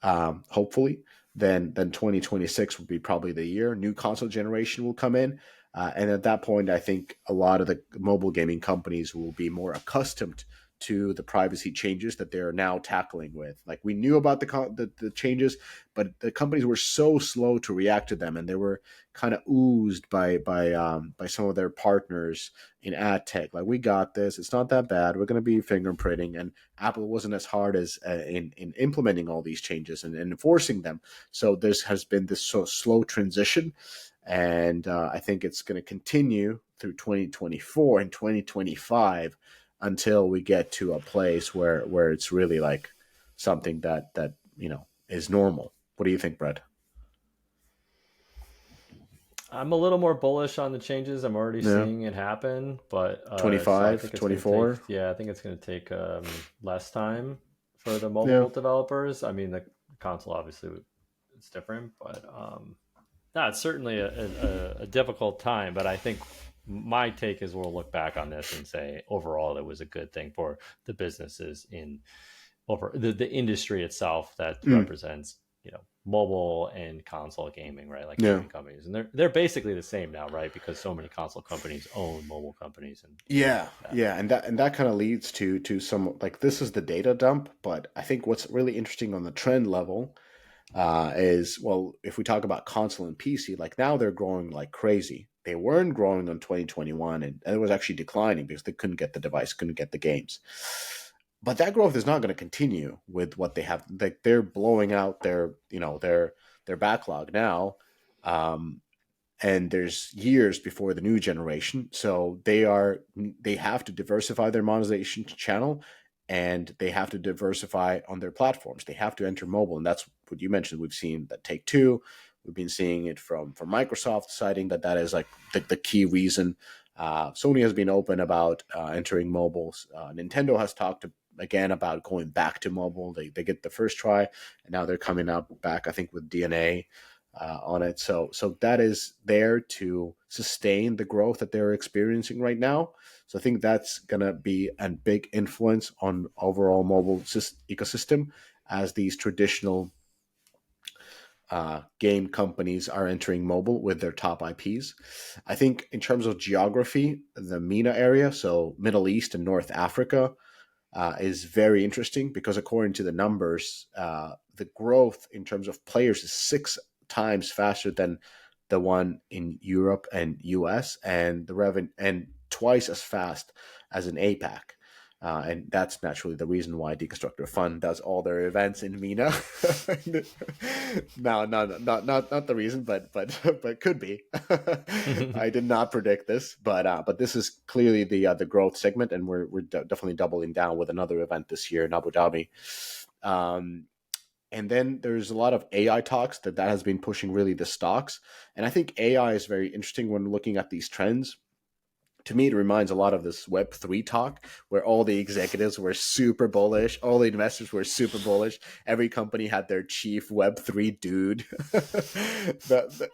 hopefully, then 2026 will be probably the year. New console generation will come in. And at that point, I think a lot of the mobile gaming companies will be more accustomed to the privacy changes that they're now tackling with. Like we knew about the changes, but the companies were so slow to react to them, and they were kind of oozed by some of their partners in ad tech. Like we got this; it's not that bad. We're going to be fingerprinting, and Apple wasn't as hard as in implementing all these changes and enforcing them. So there has been this so slow transition. And I think it's going to continue through 2024 and 2025 until we get to a place where it's really like something that is normal. What do you think, Brett? I'm a little more bullish on the changes. I'm already Yeah, seeing it happen, but so I 25, think it's going to 24. take. Yeah, I think it's going to take less time for the Yeah, mobile developers. I mean, the console obviously it's different, but no, it's certainly a difficult time. But I think my take is we'll look back on this and say overall it was a good thing for the businesses in over the industry itself that represents mobile and console gaming, right? Like yeah. gaming companies, and they're basically the same now, right? Because so many console companies own mobile companies, and Yeah, that. yeah, and that kind of leads to some, like, this is the data dump, but I think what's really interesting on the trend level is, well, if we talk about console and PC, like now they're growing like crazy. They weren't growing in 2021, and it was actually declining because they couldn't get the device, couldn't get the games. But that growth is not going to continue with what they have. Like they're blowing out their backlog now. Um, and there's years before the new generation, so they have to diversify their monetization channel, and they have to diversify on their platforms. They have to enter mobile, and that's what you mentioned. We've seen that Take Two. We've been seeing it from Microsoft, citing that is like the key reason. Sony has been open about entering mobiles. Nintendo has talked again about going back to mobile. They get the first try, and now they're coming up back, I think, with DNA on it. So that is there to sustain the growth that they're experiencing right now. So I think that's gonna be a big influence on overall mobile ecosystem as these traditional game companies are entering mobile with their top IPs. I think in terms of geography, the MENA area, so Middle East and North Africa, is very interesting because according to the numbers, the growth in terms of players is 6 times faster than the one in Europe and US, and the revenue and twice as fast as in APAC. And that's naturally the reason why Deconstructor Fund does all their events in MENA. No, not the reason, but could be. I did not predict this, but this is clearly the growth segment, and we're definitely doubling down with another event this year in Abu Dhabi. And then there's a lot of AI talks that has been pushing really the stocks, and I think AI is very interesting when looking at these trends. To me, it reminds a lot of this Web3 talk where all the executives were super bullish, all the investors were super bullish. Every company had their chief Web3 dude,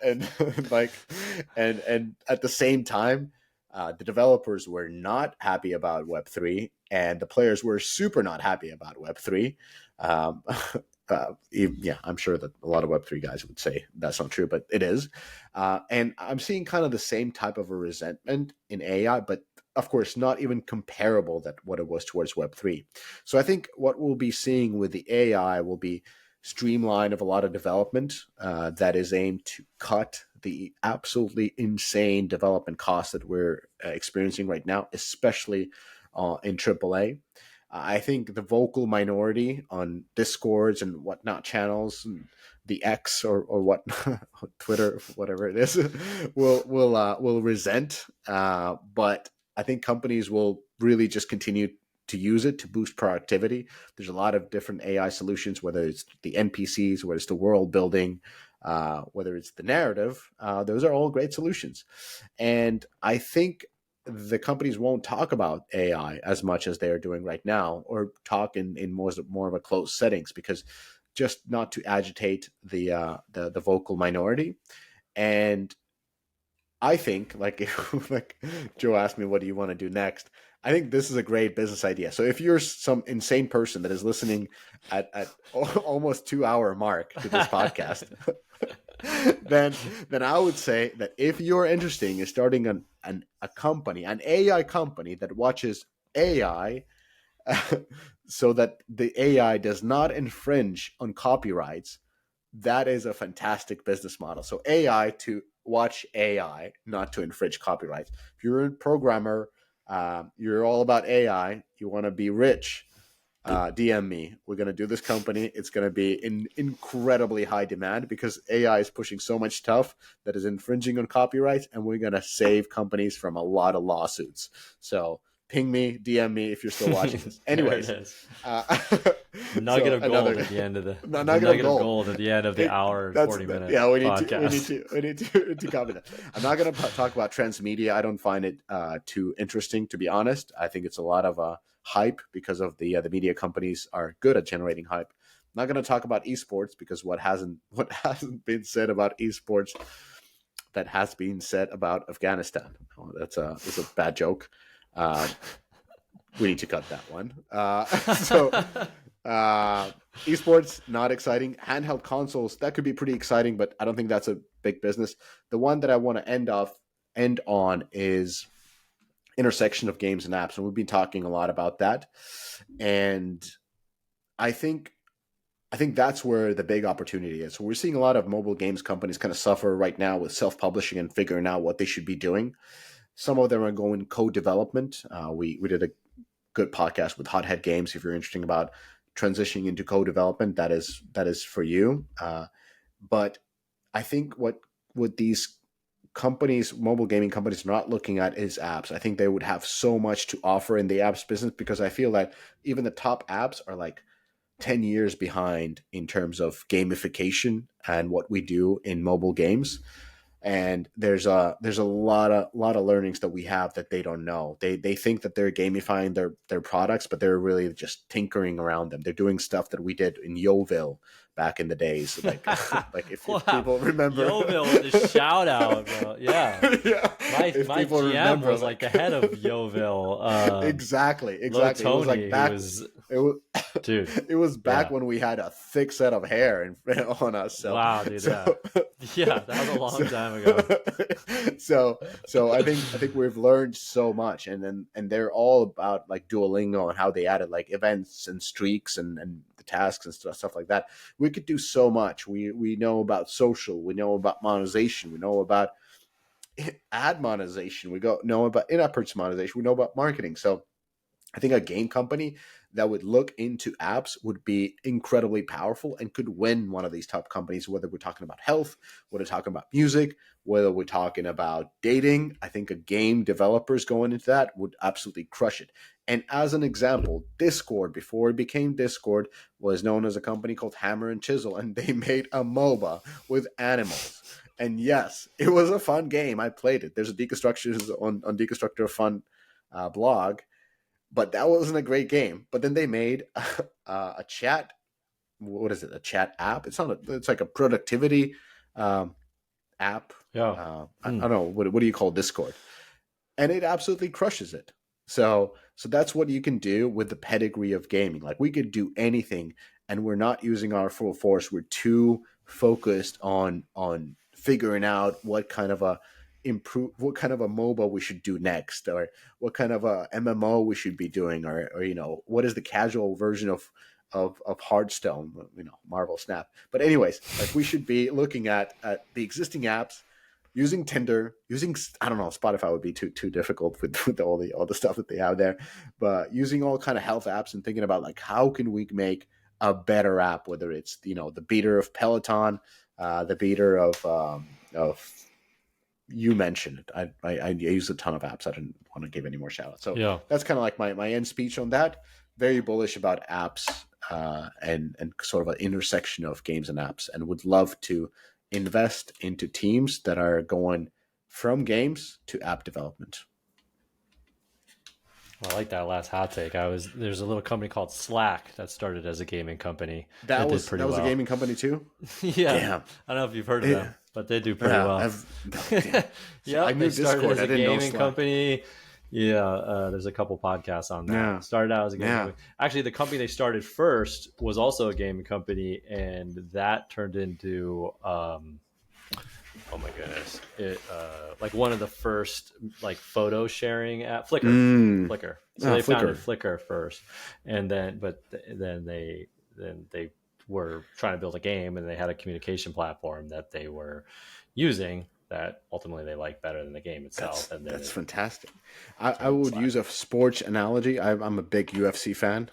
and like, and at the same time, the developers were not happy about Web3, and the players were super not happy about Web3. Um, yeah, I'm sure that a lot of Web3 guys would say that's not true, but it is. And I'm seeing kind of the same type of a resentment in AI, but of course, not even comparable that what it was towards Web3. So I think what we'll be seeing with the AI will be streamline of a lot of development that is aimed to cut the absolutely insane development costs that we're experiencing right now, especially in AAA. I think the vocal minority on Discords and whatnot channels, and the X or what Twitter, whatever it is, will resent. But I think companies will really just continue to use it to boost productivity. There's a lot of different AI solutions, whether it's the NPCs, whether it's the world building, whether it's the narrative. Those are all great solutions, and I think the companies won't talk about AI as much as they are doing right now, or talk in more of a closed settings, because just not to agitate the vocal minority. And I think, like, if, like Joe asked me, what do you want to do next? I think this is a great business idea. So if you're some insane person that is listening at almost 2 hour mark to this podcast, then I would say that if you're interested in starting a company, an AI company that watches AI, so that the AI does not infringe on copyrights, that is a fantastic business model. So AI to watch AI, not to infringe copyrights. If you're a programmer, you're all about AI, you want to be rich, DM me. We're going to do this company. It's going to be in incredibly high demand because AI is pushing so much stuff that is infringing on copyrights, and we're going to save companies from a lot of lawsuits. So ping me, DM me if you're still watching this. Anyways, nugget of gold at the end of the nugget of gold at the end of the hour and 40-minute yeah, podcast. we need to copy that. I'm not going to talk about transmedia. I don't find it too interesting, to be honest. I think it's a lot of hype because of the media companies are good at generating hype. I'm not going to talk about esports because what hasn't been said about esports that has been said about Afghanistan. Oh, that's a bad joke. We need to cut that one. Esports, not exciting. Handheld consoles, that could be pretty exciting, but I don't think that's a big business. The one that I want to end on is intersection of games and apps, and we've been talking a lot about that. And I think that's where the big opportunity is. So we're seeing a lot of mobile games companies kind of suffer right now with self-publishing and figuring out what they should be doing. Some of them are going co-development. We did a good podcast with Hothead Games. If you're interested about transitioning into co-development, that is for you. But I think what these companies, mobile gaming companies, are not looking at is apps. I think they would have so much to offer in the apps business, because I feel like even the top apps are like 10 years behind in terms of gamification and what we do in mobile games. And there's a lot of learnings that we have that they don't know. They think that they're gamifying their products, but they're really just tinkering around them. They're doing stuff that we did in Yoville back in the days, like like if Wow, people remember. Yoville with the shout out, bro. Yeah, Yeah, my if my people GM remember, was like the head of Yoville. exactly, Low exactly. It was like Tony, who back. was It was dude. it was back Yeah, when we had a thick set of hair on us. So wow, dude. so Yeah, yeah, that was a long so time ago. so I think we've learned so much, and they're all about like Duolingo and how they added like events and streaks and the tasks and stuff like that. We could do so much. We know about social, we know about monetization, we know about ad monetization, know about in-app purchase monetization, we know about marketing. So I think a game company that would look into apps would be incredibly powerful and could win one of these top companies, whether we're talking about health, whether we're talking about music, whether we're talking about dating. I think a game developers going into that would absolutely crush it. And as an example, Discord, before it became Discord, was known as a company called Hammer and Chisel, and they made a MOBA with animals. And yes, it was a fun game. I played it. There's a deconstructions on Deconstructor Fun blog, but that wasn't a great game. But then they made a chat. What is it? A chat app? It's not. It's like a productivity um, app. Yeah. I don't know what do you call Discord, and it absolutely crushes it. So that's what you can do with the pedigree of gaming. Like we could do anything, and we're not using our full force. We're too focused on figuring out what kind of a MOBA we should do next, or what kind of a MMO we should be doing, or what is the casual version of Hearthstone, Marvel Snap. But anyways, like we should be looking at the existing apps, using Tinder, using, I don't know, Spotify would be too difficult with all the stuff that they have there, but using all kind of health apps and thinking about like how can we make a better app, whether it's the beater of Peloton, the beater of you mentioned it. I use a ton of apps. I didn't want to give any more shout outs. So Yeah. that's kind of like my end speech on that. Very bullish about apps and sort of an intersection of games and apps, and would love to invest into teams that are going from games to app development. I like that last hot take. There's a little company called Slack that started as a gaming company that did pretty that was well. a gaming company too. Yeah. Damn. I don't know if you've heard of them, but they do pretty well. Yeah, I knew they started Discord. as I a didn't know gaming Slack. company. Yeah, there's a couple podcasts on that. Yeah. Started out as a gaming Yeah. company. Actually, the company they started first was also a gaming company, and that turned into oh my goodness, it like one of the first like photo sharing at Flickr. So they founded Flickr first, and then they were trying to build a game, and they had a communication platform that they were using that ultimately they liked better than the game itself. That's fantastic. I would use a sports analogy. I'm a big UFC fan.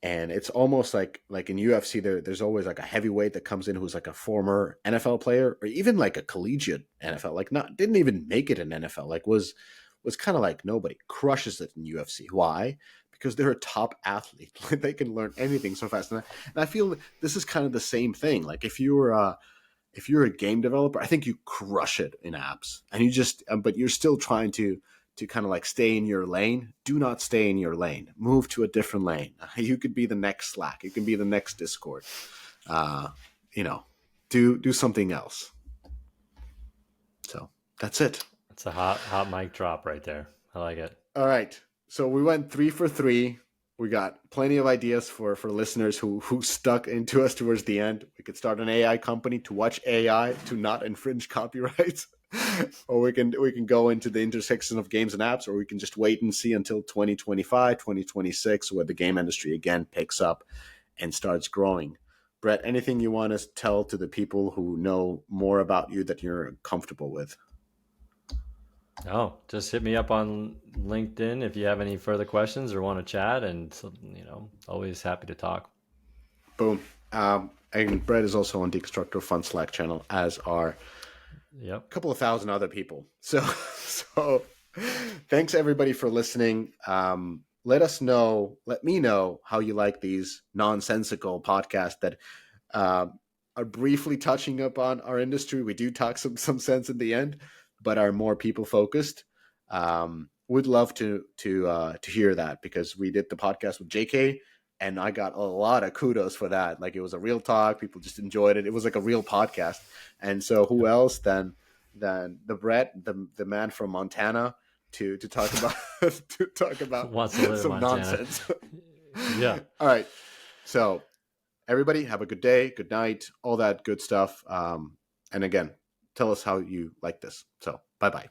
And it's almost like in UFC, there's always like a heavyweight that comes in who's like a former NFL player, or even like a collegiate NFL, like didn't even make it in NFL, like was kind of like nobody, crushes it in UFC. Why? Because they're a top athlete. They can learn anything so fast. And I feel this is kind of the same thing. Like if you're a game developer, I think you crush it in apps, and but you're still trying to kind of like stay in your lane. Do not stay in your lane. Move to a different lane. You could be the next Slack. You can be the next Discord. Do something else. So that's it. It's a hot mic drop right there. I like it. All right. So we went 3 for 3. We got plenty of ideas for listeners who stuck into us towards the end. We could start an AI company to watch AI to not infringe copyrights. Or we can go into the intersection of games and apps, or we can just wait and see until 2025, 2026, where the game industry again picks up and starts growing. Brett, anything you want to tell to the people who know more about you that you're comfortable with? No, just hit me up on LinkedIn if you have any further questions or want to chat, and always happy to talk. Boom. And Brett is also on Deconstructor Fun Slack channel, as are a couple of thousand other people. So thanks everybody for listening. Let me know how you like these nonsensical podcasts that are briefly touching upon our industry. We do talk some sense in the end, but are more people focused. Would love to hear that, because we did the podcast with JK, and I got a lot of kudos for that. Like, it was a real talk. People just enjoyed it. It was like a real podcast. And so who else than the Brett, the man from Montana, to talk about to talk about Wants to live in some Montana. nonsense. Yeah. All right. So everybody have a good day, good night, all that good stuff. And again, tell us how you like this. So bye bye.